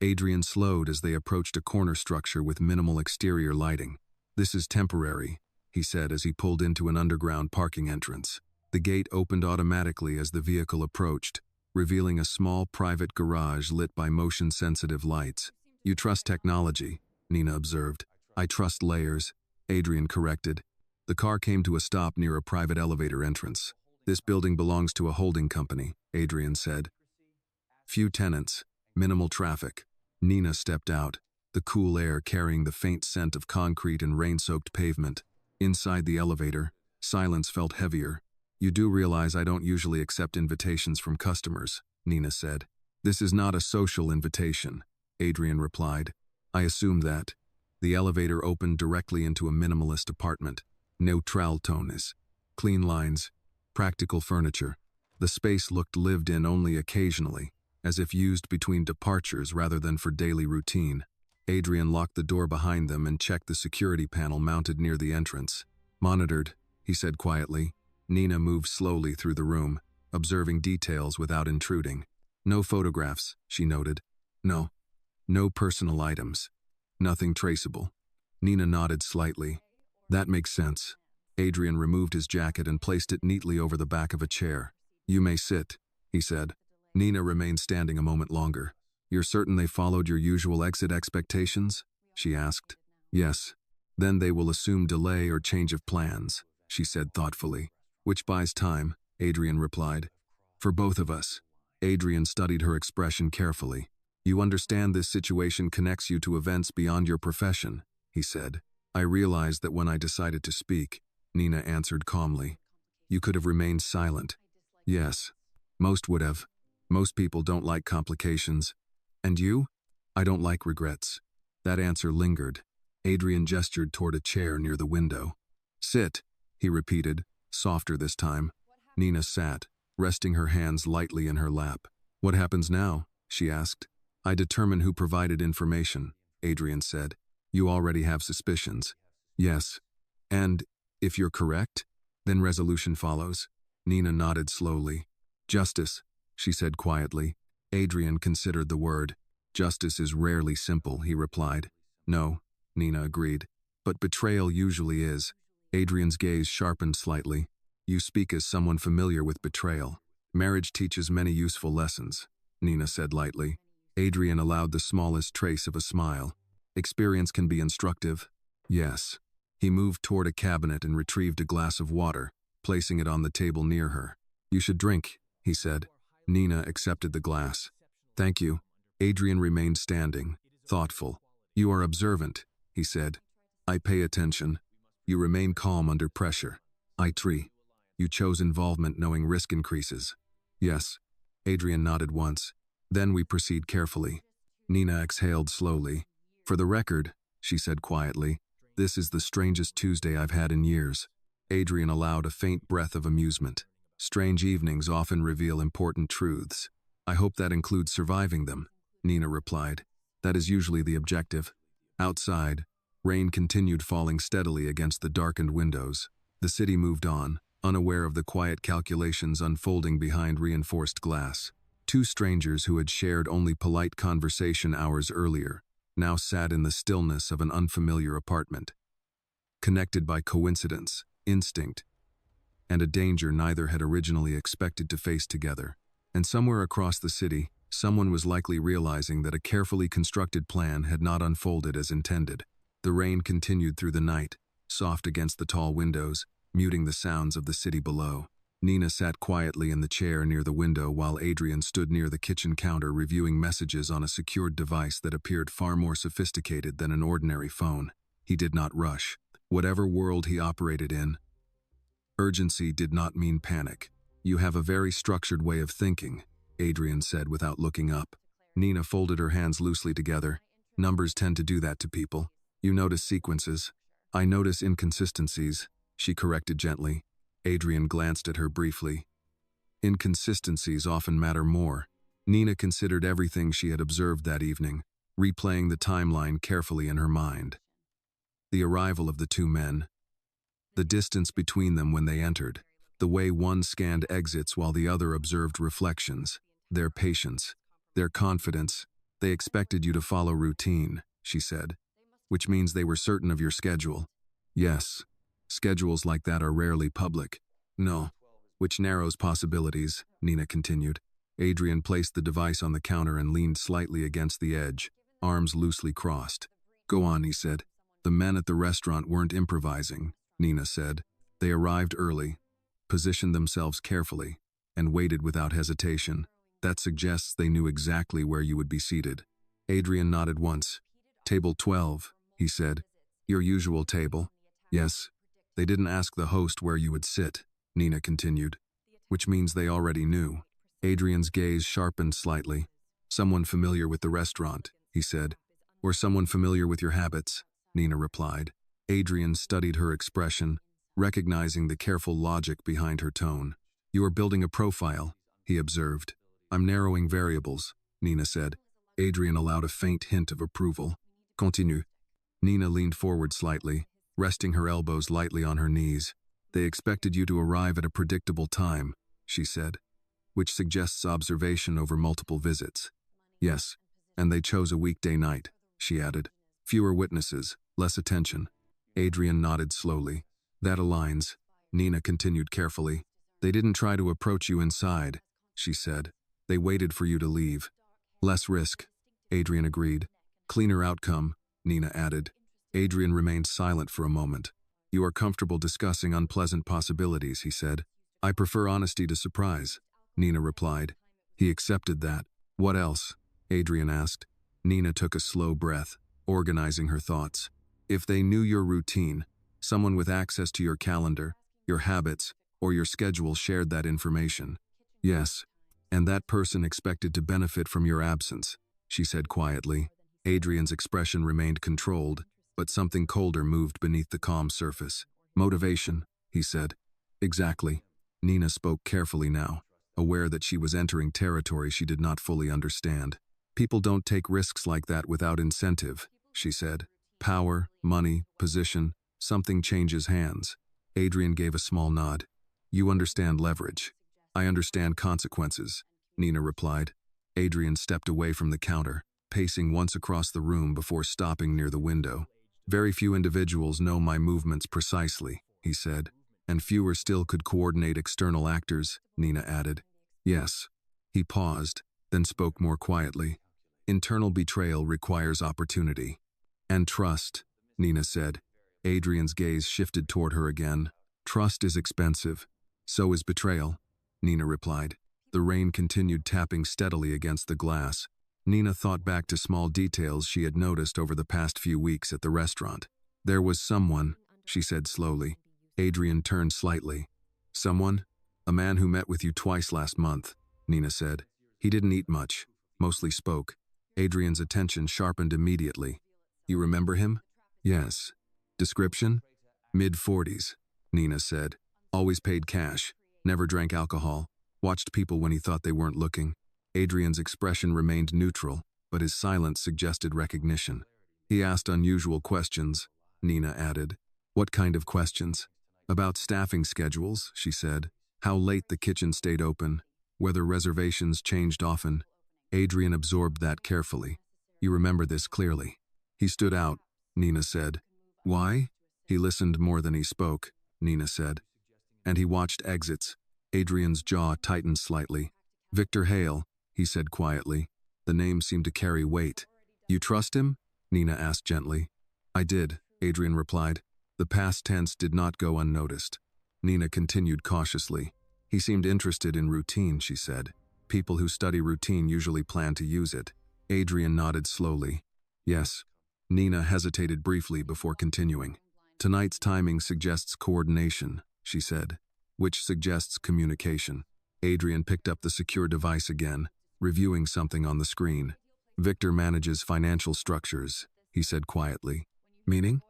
Adrian slowed as they approached a corner structure with minimal exterior lighting. This is temporary, he said as he pulled into an underground parking entrance. The gate opened automatically as the vehicle approached, revealing a small private garage lit by motion-sensitive lights. You trust technology, Nina observed. I trust layers, Adrian corrected. The car came to a stop near a private elevator entrance. This building belongs to a holding company, Adrian said. Few tenants, minimal traffic. Nina stepped out, the cool air carrying the faint scent of concrete and rain-soaked pavement. Inside the elevator, silence felt heavier. You do realize I don't usually accept invitations from customers, Nina said. This is not a social invitation, Adrian replied. I assume that. The elevator opened directly into a minimalist apartment. Neutral tones, clean lines, practical furniture. The space looked lived in only occasionally, as if used between departures rather than for daily routine. Adrian locked the door behind them and checked the security panel mounted near the entrance. Monitored, he said quietly. Nina moved slowly through the room, observing details without intruding. No photographs, she noted. No personal items. Nothing traceable. Nina nodded slightly. That makes sense. Adrian removed his jacket and placed it neatly over the back of a chair. You may sit, he said. Nina remained standing a moment longer. You're certain they followed your usual exit expectations? She asked. Yes. Then they will assume delay or change of plans, she said thoughtfully. Which buys time, Adrian replied. For both of us. Adrian studied her expression carefully. You understand this situation connects you to events beyond your profession, he said. I realized that when I decided to speak, Nina answered calmly. You could have remained silent. Yes. Most would have. Most people don't like complications. And you? I don't like regrets. That answer lingered. Adrian gestured toward a chair near the window. Sit, he repeated, softer this time. Nina sat, resting her hands lightly in her lap. What happens now? She asked. I determine who provided information, Adrian said. You already have suspicions. Yes. And, if you're correct, then resolution follows. Nina nodded slowly. Justice, she said quietly. Adrian considered the word. Justice is rarely simple, he replied. No, Nina agreed. But betrayal usually is. Adrian's gaze sharpened slightly. You speak as someone familiar with betrayal. Marriage teaches many useful lessons, Nina said lightly. Adrian allowed the smallest trace of a smile. Experience can be instructive. Yes. He moved toward a cabinet and retrieved a glass of water, placing it on the table near her. You should drink, he said. Nina accepted the glass. Thank you. Adrian remained standing, thoughtful. You are observant, he said. I pay attention. You remain calm under pressure. I tree. You chose involvement knowing risk increases. Yes. Adrian nodded once. Then we proceed carefully. Nina exhaled slowly. For the record, she said quietly, this is the strangest Tuesday I've had in years. Adrian allowed a faint breath of amusement. Strange evenings often reveal important truths. I hope that includes surviving them, Nina replied. That is usually the objective. Outside, rain continued falling steadily against the darkened windows. The city moved on, unaware of the quiet calculations unfolding behind reinforced glass. Two strangers who had shared only polite conversation hours earlier now sat in the stillness of an unfamiliar apartment. Connected by coincidence, instinct, and a danger neither had originally expected to face together. And somewhere across the city, someone was likely realizing that a carefully constructed plan had not unfolded as intended. The rain continued through the night, soft against the tall windows, muting the sounds of the city below. Nina sat quietly in the chair near the window while Adrian stood near the kitchen counter reviewing messages on a secured device that appeared far more sophisticated than an ordinary phone. He did not rush. Whatever world he operated in, urgency did not mean panic. You have a very structured way of thinking, Adrian said without looking up. Nina folded her hands loosely together. Numbers tend to do that to people. You notice sequences. I notice inconsistencies, she corrected gently. Adrian glanced at her briefly. Inconsistencies often matter more. Nina considered everything she had observed that evening, replaying the timeline carefully in her mind. The arrival of the two men, the distance between them when they entered, the way one scanned exits while the other observed reflections, their patience, their confidence. They expected you to follow routine, she said, which means they were certain of your schedule. Yes. Schedules like that are rarely public. No. Which narrows possibilities, Nina continued. Adrian placed the device on the counter and leaned slightly against the edge, arms loosely crossed. Go on, he said. The men at the restaurant weren't improvising, Nina said. They arrived early, positioned themselves carefully, and waited without hesitation. That suggests they knew exactly where you would be seated. Adrian nodded once. Table 12, he said. Your usual table. Yes. They didn't ask the host where you would sit, Nina continued, which means they already knew. Adrian's gaze sharpened slightly. Someone familiar with the restaurant, he said. Or someone familiar with your habits, Nina replied. Adrian studied her expression, recognizing the careful logic behind her tone. You are building a profile, he observed. I'm narrowing variables, Nina said. Adrian allowed a faint hint of approval. Continue. Nina leaned forward slightly, resting her elbows lightly on her knees. They expected you to arrive at a predictable time, she said, which suggests observation over multiple visits. Yes, and they chose a weekday night, she added. Fewer witnesses, less attention. Adrian nodded slowly. That aligns, Nina continued carefully. They didn't try to approach you inside, she said. They waited for you to leave. Less risk, Adrian agreed. Cleaner outcome, Nina added. Adrian remained silent for a moment. You are comfortable discussing unpleasant possibilities, he said. I prefer honesty to surprise, Nina replied. He accepted that. What else? Adrian asked. Nina took a slow breath, organizing her thoughts. If they knew your routine, someone with access to your calendar, your habits, or your schedule shared that information. Yes, and that person expected to benefit from your absence, she said quietly. Adrian's expression remained controlled, but something colder moved beneath the calm surface. Motivation, he said. Exactly. Nina spoke carefully now, aware that she was entering territory she did not fully understand. People don't take risks like that without incentive, she said. Power, money, position, something changes hands. Adrian gave a small nod. You understand leverage. I understand consequences, Nina replied. Adrian stepped away from the counter, pacing once across the room before stopping near the window. Very few individuals know my movements precisely, he said, and fewer still could coordinate external actors, Nina added. Yes. He paused, then spoke more quietly. Internal betrayal requires opportunity. And trust, Nina said. Adrian's gaze shifted toward her again. Trust is expensive. So is betrayal, Nina replied. The rain continued tapping steadily against the glass. Nina thought back to small details she had noticed over the past few weeks at the restaurant. There was someone, she said slowly. Adrian turned slightly. Someone? A man who met with you twice last month, Nina said. He didn't eat much, mostly spoke. Adrian's attention sharpened immediately. You remember him? Yes. Description? Mid-40s, Nina said. Always paid cash, never drank alcohol, watched people when he thought they weren't looking. Adrian's expression remained neutral, but his silence suggested recognition. He asked unusual questions, Nina added. What kind of questions? About staffing schedules, she said. How late the kitchen stayed open, whether reservations changed often. Adrian absorbed that carefully. You remember this clearly. He stood out, Nina said. Why? He listened more than he spoke, Nina said. And he watched exits. Adrian's jaw tightened slightly. Victor Hale, he said quietly. The name seemed to carry weight. You trust him? Nina asked gently. I did, Adrian replied. The past tense did not go unnoticed. Nina continued cautiously. He seemed interested in routine, she said. People who study routine usually plan to use it. Adrian nodded slowly. Yes. Nina hesitated briefly before continuing. Tonight's timing suggests coordination, she said, which suggests communication. Adrian picked up the secure device again, reviewing something on the screen. Victor manages financial structures, he said quietly. Meaning?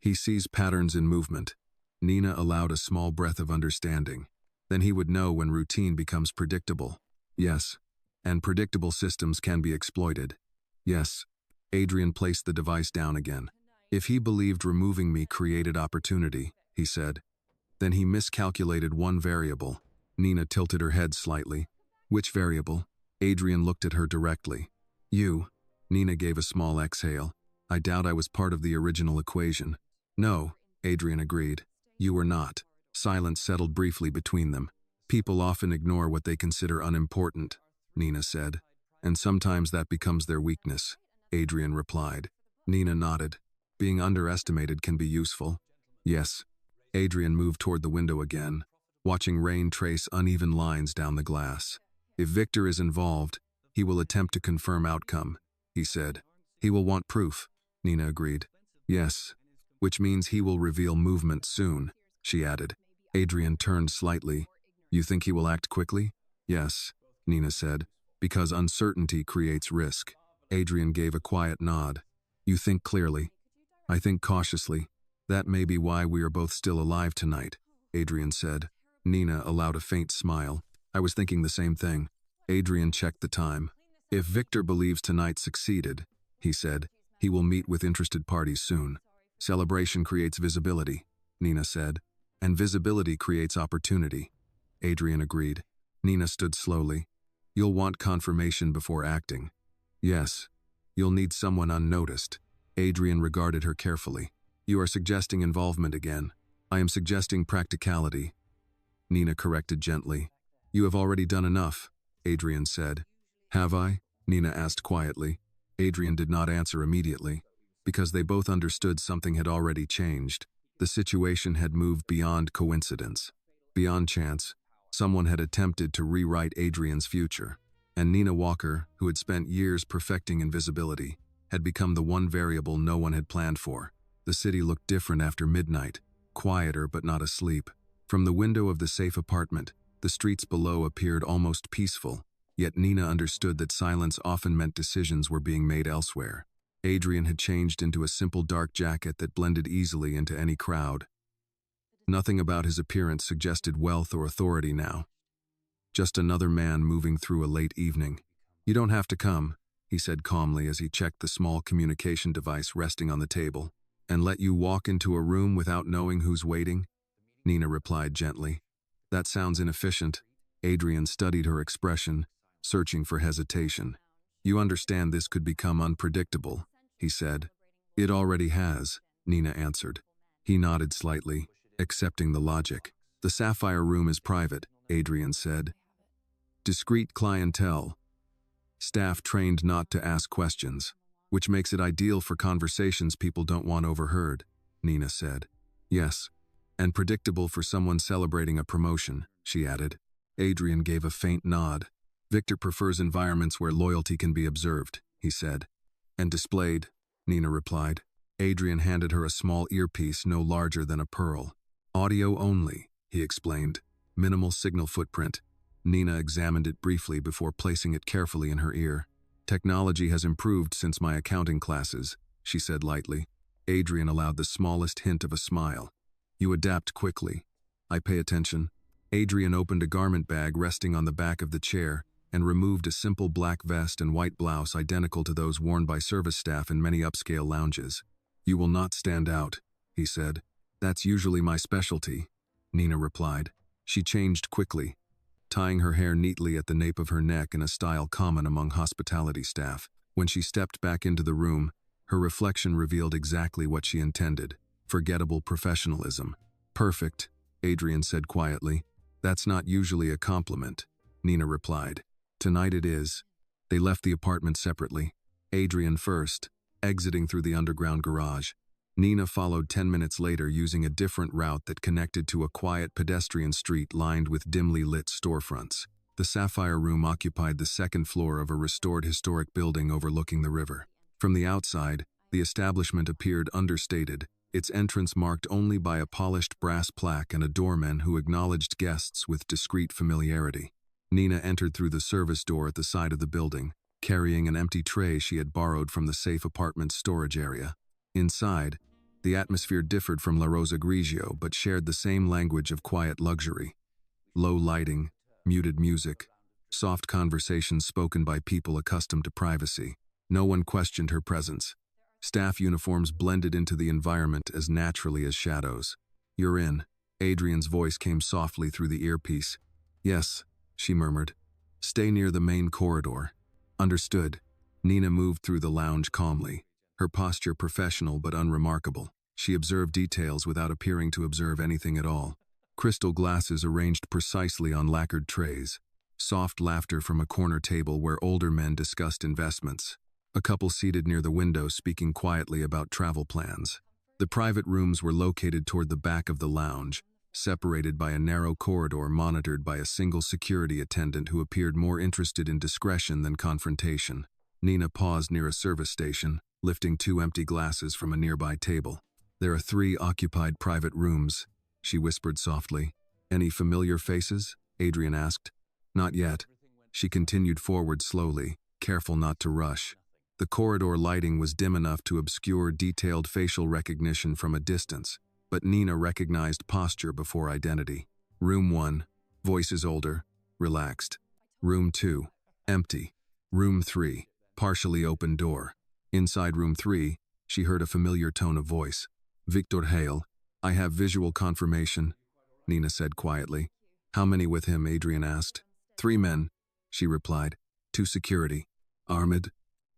He sees patterns in movement. Nina allowed a small breath of understanding. Then he would know when routine becomes predictable. Yes. And predictable systems can be exploited. Yes. Adrian placed the device down again. If he believed removing me created opportunity, he said, then he miscalculated one variable. Nina tilted her head slightly. Which variable? Adrian looked at her directly. You. Nina gave a small exhale. I doubt I was part of the original equation. No, Adrian agreed. You were not. Silence settled briefly between them. People often ignore what they consider unimportant, Nina said. And sometimes that becomes their weakness, Adrian replied. Nina nodded. Being underestimated can be useful. Yes. Adrian moved toward the window again, watching rain trace uneven lines down the glass. If Victor is involved, he will attempt to confirm outcome, he said. He will want proof, Nina agreed. Yes, which means he will reveal movement soon, she added. Adrian turned slightly. You think he will act quickly? Yes, Nina said. Because uncertainty creates risk. Adrian gave a quiet nod. You think clearly. I think cautiously. That may be why we are both still alive tonight, Adrian said. Nina allowed a faint smile. I was thinking the same thing. Adrian checked the time. If Victor believes tonight succeeded, he said, he will meet with interested parties soon. Celebration creates visibility, Nina said. And visibility creates opportunity. Adrian agreed. Nina stood slowly. You'll want confirmation before acting. Yes. You'll need someone unnoticed. Adrian regarded her carefully. You are suggesting involvement again. I am suggesting practicality. Nina corrected gently. You have already done enough, Adrian said. Have I? Nina asked quietly. Adrian did not answer immediately. Because they both understood something had already changed. The situation had moved beyond coincidence. Beyond chance. Someone had attempted to rewrite Adrian's future. And Nina Walker, who had spent years perfecting invisibility, had become the one variable no one had planned for. The city looked different after midnight, quieter but not asleep. From the window of the safe apartment, the streets below appeared almost peaceful, yet Nina understood that silence often meant decisions were being made elsewhere. Adrian had changed into a simple dark jacket that blended easily into any crowd. Nothing about his appearance suggested wealth or authority now. Just another man moving through a late evening. You don't have to come, he said calmly as he checked the small communication device resting on the table. And let you walk into a room without knowing who's waiting? Nina replied gently. That sounds inefficient. Adrian studied her expression, searching for hesitation. You understand this could become unpredictable, he said. It already has, Nina answered. He nodded slightly, accepting the logic. The Sapphire Room is private, Adrian said. Discreet clientele. Staff trained not to ask questions, which makes it ideal for conversations people don't want overheard, Nina said. Yes, and predictable for someone celebrating a promotion, she added. Adrian gave a faint nod. Victor prefers environments where loyalty can be observed, he said. And displayed, Nina replied. Adrian handed her a small earpiece no larger than a pearl. Audio only, he explained. Minimal signal footprint. Nina examined it briefly before placing it carefully in her ear. Technology has improved since my accounting classes, she said lightly. Adrian allowed the smallest hint of a smile. You adapt quickly. I pay attention. Adrian opened a garment bag resting on the back of the chair and removed a simple black vest and white blouse identical to those worn by service staff in many upscale lounges. You will not stand out, he said. That's usually my specialty, Nina replied. She changed quickly, tying her hair neatly at the nape of her neck in a style common among hospitality staff. When she stepped back into the room, her reflection revealed exactly what she intended. Forgettable professionalism. Perfect, Adrian said quietly. That's not usually a compliment, Nina replied. Tonight it is. They left the apartment separately. Adrian first, exiting through the underground garage. Nina followed 10 minutes later using a different route that connected to a quiet pedestrian street lined with dimly lit storefronts. The Sapphire Room occupied the second floor of a restored historic building overlooking the river. From the outside, the establishment appeared understated, its entrance marked only by a polished brass plaque and a doorman who acknowledged guests with discreet familiarity. Nina entered through the service door at the side of the building, carrying an empty tray she had borrowed from the safe apartment's storage area. Inside, the atmosphere differed from La Rosa Grigio but shared the same language of quiet luxury. Low lighting, muted music, soft conversations spoken by people accustomed to privacy. No one questioned her presence. Staff uniforms blended into the environment as naturally as shadows. You're in. Adrian's voice came softly through the earpiece. Yes, she murmured. Stay near the main corridor. Understood. Nina moved through the lounge calmly, her posture professional but unremarkable. She observed details without appearing to observe anything at all. Crystal glasses arranged precisely on lacquered trays. Soft laughter from a corner table where older men discussed investments. A couple seated near the window speaking quietly about travel plans. The private rooms were located toward the back of the lounge, separated by a narrow corridor monitored by a single security attendant who appeared more interested in discretion than confrontation. Nina paused near a service station, lifting 2 empty glasses from a nearby table. There are 3 occupied private rooms, she whispered softly. Any familiar faces? Adrian asked. Not yet. She continued forward slowly, careful not to rush. The corridor lighting was dim enough to obscure detailed facial recognition from a distance, but Nina recognized posture before identity. Room 1, voices older, relaxed. Room 2, empty. Room 3, partially open door. Inside room 3, she heard a familiar tone of voice. Victor Hale, I have visual confirmation, Nina said quietly. How many with him, Adrian asked. 3 men, she replied. 2 security. Armed?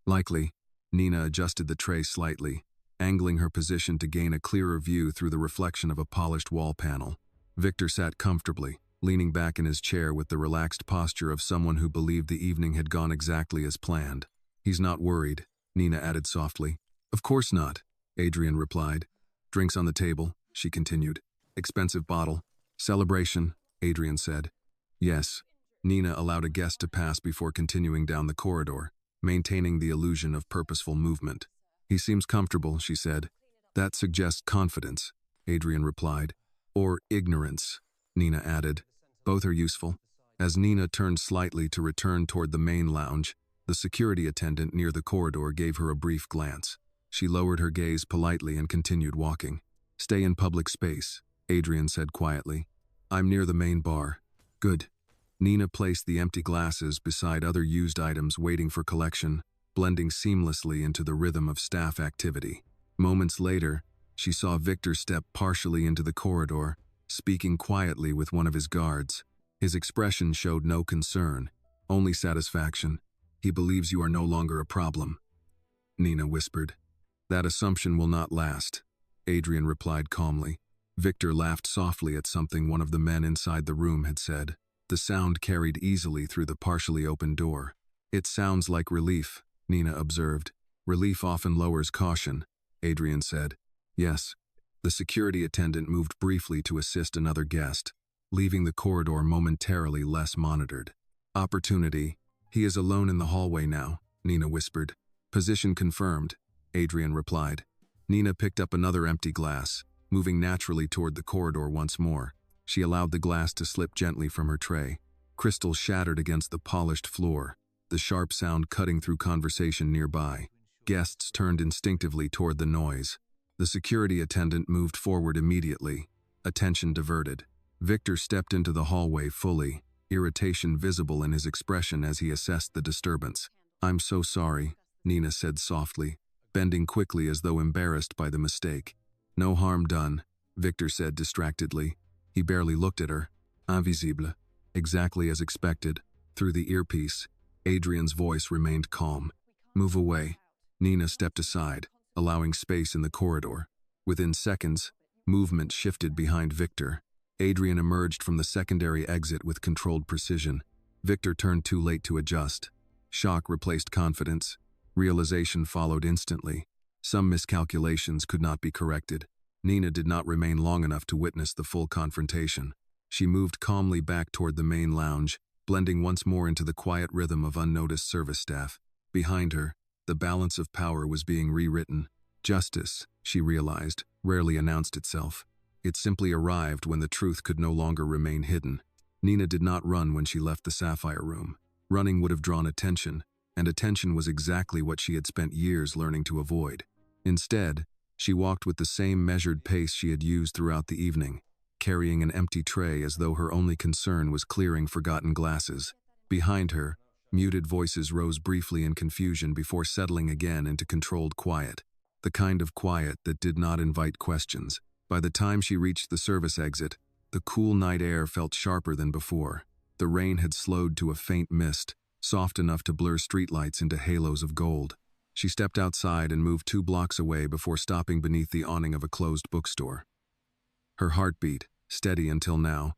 Likely. Nina adjusted the tray slightly, angling her position to gain a clearer view through the reflection of a polished wall panel. Victor sat comfortably, leaning back in his chair with the relaxed posture of someone who believed the evening had gone exactly as planned. He's not worried, Nina added softly. Of course not, Adrian replied. Drinks on the table, she continued. Expensive bottle. Celebration, Adrian said. Yes. Nina allowed a guest to pass before continuing down the corridor, maintaining the illusion of purposeful movement. He seems comfortable, she said. That suggests confidence, Adrian replied. Or ignorance, Nina added. Both are useful. As Nina turned slightly to return toward the main lounge, the security attendant near the corridor gave her a brief glance. She lowered her gaze politely and continued walking. Stay in public space, Adrian said quietly. I'm near the main bar. Good. Nina placed the empty glasses beside other used items waiting for collection, blending seamlessly into the rhythm of staff activity. Moments later, she saw Victor step partially into the corridor, speaking quietly with one of his guards. His expression showed no concern, only satisfaction. He believes you are no longer a problem, Nina whispered. That assumption will not last, Adrian replied calmly. Victor laughed softly at something one of the men inside the room had said. The sound carried easily through the partially open door. It sounds like relief, Nina observed. Relief often lowers caution, Adrian said. Yes. The security attendant moved briefly to assist another guest, leaving the corridor momentarily less monitored. Opportunity. He is alone in the hallway now, Nina whispered. Position confirmed, Adrian replied. Nina picked up another empty glass, moving naturally toward the corridor once more. She allowed the glass to slip gently from her tray. Crystal shattered against the polished floor, the sharp sound cutting through conversation nearby. Guests turned instinctively toward the noise. The security attendant moved forward immediately, attention diverted. Victor stepped into the hallway fully, irritation visible in his expression as he assessed the disturbance. I'm so sorry, Nina said softly, bending quickly as though embarrassed by the mistake. No harm done, Victor said distractedly. He barely looked at her. Invisible. Exactly as expected. Through the earpiece, Adrian's voice remained calm. Move away. Nina stepped aside, allowing space in the corridor. Within seconds, movement shifted behind Victor. Adrian emerged from the secondary exit with controlled precision. Victor turned too late to adjust. Shock replaced confidence. Realization followed instantly. Some miscalculations could not be corrected. Nina did not remain long enough to witness the full confrontation. She moved calmly back toward the main lounge, blending once more into the quiet rhythm of unnoticed service staff. Behind her, the balance of power was being rewritten. Justice, she realized, rarely announced itself. It simply arrived when the truth could no longer remain hidden. Nina did not run when she left the Sapphire Room. Running would have drawn attention, and attention was exactly what she had spent years learning to avoid. Instead, she walked with the same measured pace she had used throughout the evening, carrying an empty tray as though her only concern was clearing forgotten glasses. Behind her, muted voices rose briefly in confusion before settling again into controlled quiet, the kind of quiet that did not invite questions. By the time she reached the service exit, the cool night air felt sharper than before. The rain had slowed to a faint mist, soft enough to blur streetlights into halos of gold. She stepped outside and moved 2 blocks away before stopping beneath the awning of a closed bookstore. Her heartbeat, steady until now,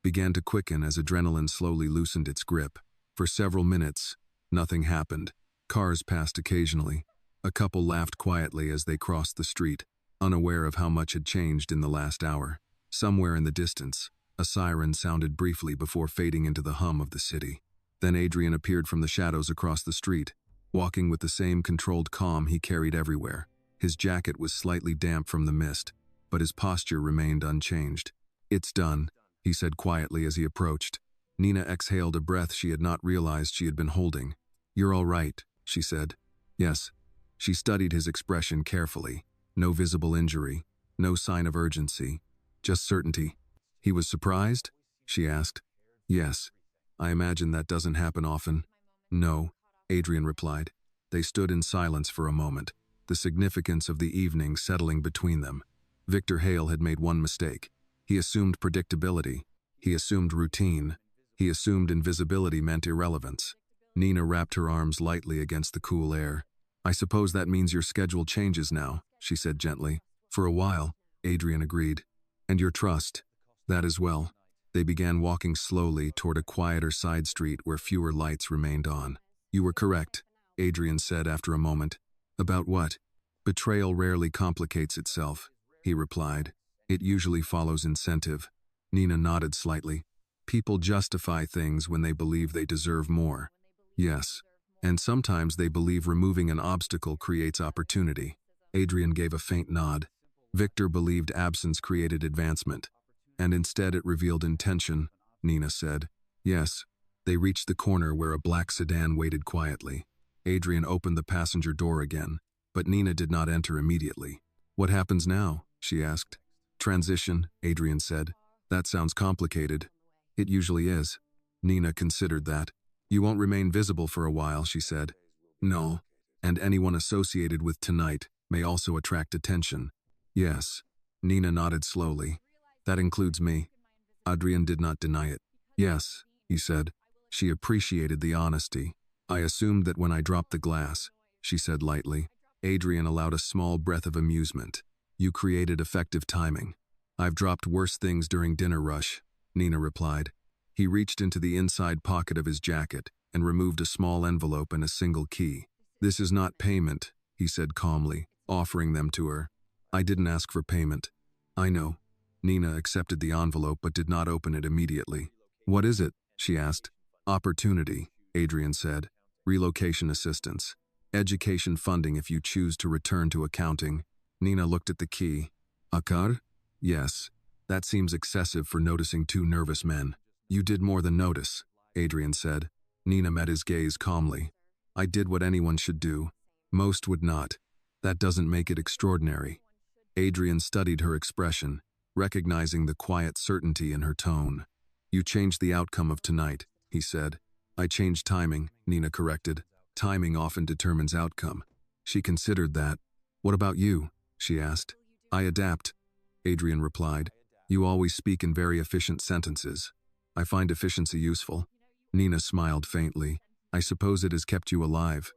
began to quicken as adrenaline slowly loosened its grip. For several minutes, nothing happened. Cars passed occasionally. A couple laughed quietly as they crossed the street, unaware of how much had changed in the last hour. Somewhere in the distance, a siren sounded briefly before fading into the hum of the city. Then Adrian appeared from the shadows across the street, walking with the same controlled calm he carried everywhere. His jacket was slightly damp from the mist, but his posture remained unchanged. It's done, he said quietly as he approached. Nina exhaled a breath she had not realized she had been holding. "You're all right," she said. "Yes." She studied his expression carefully. No visible injury, no sign of urgency, just certainty. "He was surprised?" she asked. "Yes. I imagine that doesn't happen often." "No," Adrian replied. They stood in silence for a moment, the significance of the evening settling between them. Victor Hale had made one mistake. He assumed predictability. He assumed routine. He assumed invisibility meant irrelevance. Nina wrapped her arms lightly against the cool air. "I suppose that means your schedule changes now," she said gently. "For a while," Adrian agreed. "And your trust. That as well." They began walking slowly toward a quieter side street where fewer lights remained on. "You were correct," Adrian said after a moment. "About what?" "Betrayal rarely complicates itself," he replied. "It usually follows incentive." Nina nodded slightly. "People justify things when they believe they deserve more." "Yes. And sometimes they believe removing an obstacle creates opportunity." Adrian gave a faint nod. Victor believed absence created advancement. "And instead it revealed intention," Nina said. "Yes." They reached the corner where a black sedan waited quietly. Adrian opened the passenger door again, but Nina did not enter immediately. "What happens now?" she asked. "Transition," Adrian said. "That sounds complicated." "It usually is." Nina considered that. "You won't remain visible for a while," she said. "No. And anyone associated with tonight may also attract attention." "Yes." Nina nodded slowly. "That includes me." Adrian did not deny it. "Yes," he said. She appreciated the honesty. "I assumed that when I dropped the glass," she said lightly. Adrian allowed a small breath of amusement. "You created effective timing." "I've dropped worse things during dinner rush," Nina replied. He reached into the inside pocket of his jacket and removed a small envelope and a single key. "This is not payment," he said calmly, offering them to her. "I didn't ask for payment." "I know." Nina accepted the envelope but did not open it immediately. "What is it?" she asked. "Opportunity," Adrian said. "Relocation assistance. Education funding if you choose to return to accounting." Nina looked at the key. "Akar?" "Yes. That seems excessive for noticing two nervous men." "You did more than notice," Adrian said. Nina met his gaze calmly. "I did what anyone should do. Most would not. That doesn't make it extraordinary." Adrian studied her expression, recognizing the quiet certainty in her tone. "You changed the outcome of tonight," he said. "I changed timing," Nina corrected. "Timing often determines outcome." She considered that. "What about you?" she asked. "I adapt," Adrian replied. "You always speak in very efficient sentences. I find efficiency useful." Nina smiled faintly. "I suppose it has kept you alive."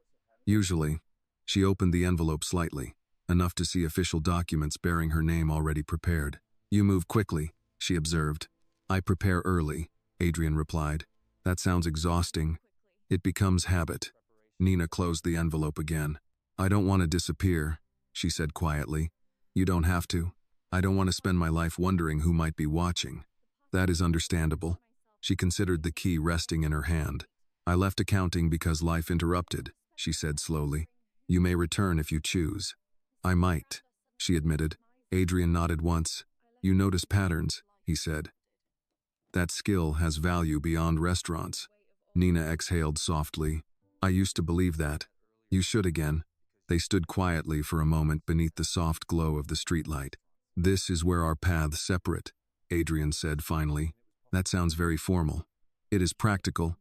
"Usually." She opened the envelope slightly, enough to see official documents bearing her name already prepared. "You move quickly," she observed. "I prepare early," Adrian replied. "That sounds exhausting." "It becomes habit." Nina closed the envelope again. "I don't want to disappear," she said quietly. "You don't have to. I don't want to spend my life wondering who might be watching." "That is understandable." She considered the key resting in her hand. "I left accounting because life interrupted," she said slowly. "You may return if you choose." "I might," she admitted. Adrian nodded once. "You notice patterns," he said. "That skill has value beyond restaurants." Nina exhaled softly. "I used to believe that." "You should again." They stood quietly for a moment beneath the soft glow of the streetlight. "This is where our paths separate," Adrian said finally. "That sounds very formal." "It is practical."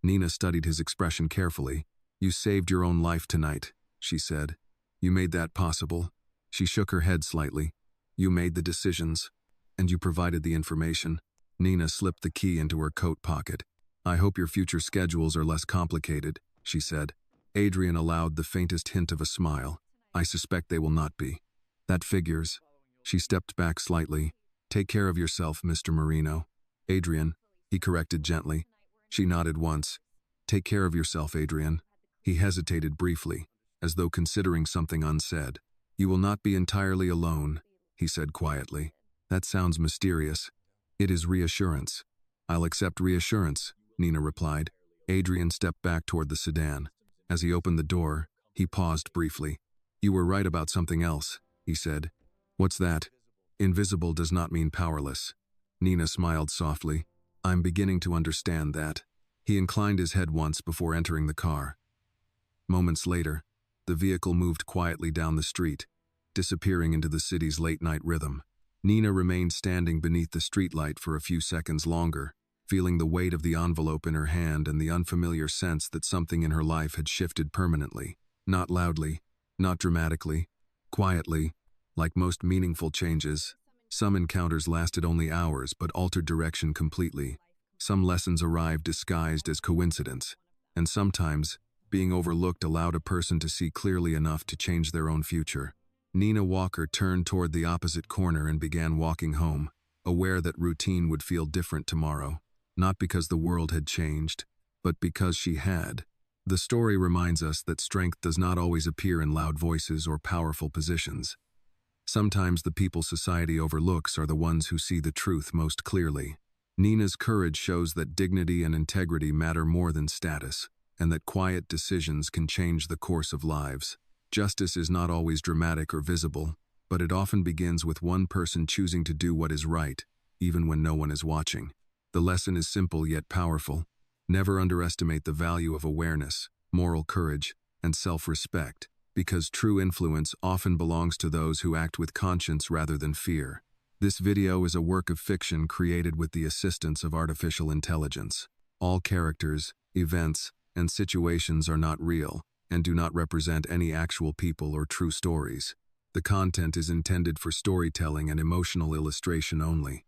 Nina studied his expression carefully. "You saved your own life tonight," she said. "You made that possible." She shook her head slightly. "You made the decisions. And you provided the information." Nina slipped the key into her coat pocket. "I hope your future schedules are less complicated," she said. Adrian allowed the faintest hint of a smile. "I suspect they will not be." "That figures." She stepped back slightly. "Take care of yourself, Mr. Marino." "Adrian," he corrected gently. She nodded once. "Take care of yourself, Adrian." He hesitated briefly, as though considering something unsaid. "You will not be entirely alone," he said quietly. "That sounds mysterious." "It is reassurance." "I'll accept reassurance," Nina replied. Adrian stepped back toward the sedan. As he opened the door, he paused briefly. "You were right about something else," he said. "What's that?" "Invisible does not mean powerless." Nina smiled softly. I'm beginning to understand that. He inclined his head once before entering the car. Moments later, the vehicle moved quietly down the street, disappearing into the city's late-night rhythm. Nina remained standing beneath the streetlight for a few seconds longer, feeling the weight of the envelope in her hand and the unfamiliar sense that something in her life had shifted permanently. Not loudly, not dramatically, quietly, like most meaningful changes. Some encounters lasted only hours but altered direction completely. Some lessons arrived disguised as coincidence, and sometimes, being overlooked allowed a person to see clearly enough to change their own future. Nina Walker turned toward the opposite corner and began walking home, aware that routine would feel different tomorrow, not because the world had changed, but because she had. The story reminds us that strength does not always appear in loud voices or powerful positions. Sometimes the people society overlooks are the ones who see the truth most clearly. Nina's courage shows that dignity and integrity matter more than status, and that quiet decisions can change the course of lives. Justice is not always dramatic or visible, but it often begins with one person choosing to do what is right, even when no one is watching. The lesson is simple yet powerful. Never underestimate the value of awareness, moral courage, and self-respect, because true influence often belongs to those who act with conscience rather than fear. This video is a work of fiction created with the assistance of artificial intelligence. All characters, events, and situations are not real, and do not represent any actual people or true stories. The content is intended for storytelling and emotional illustration only.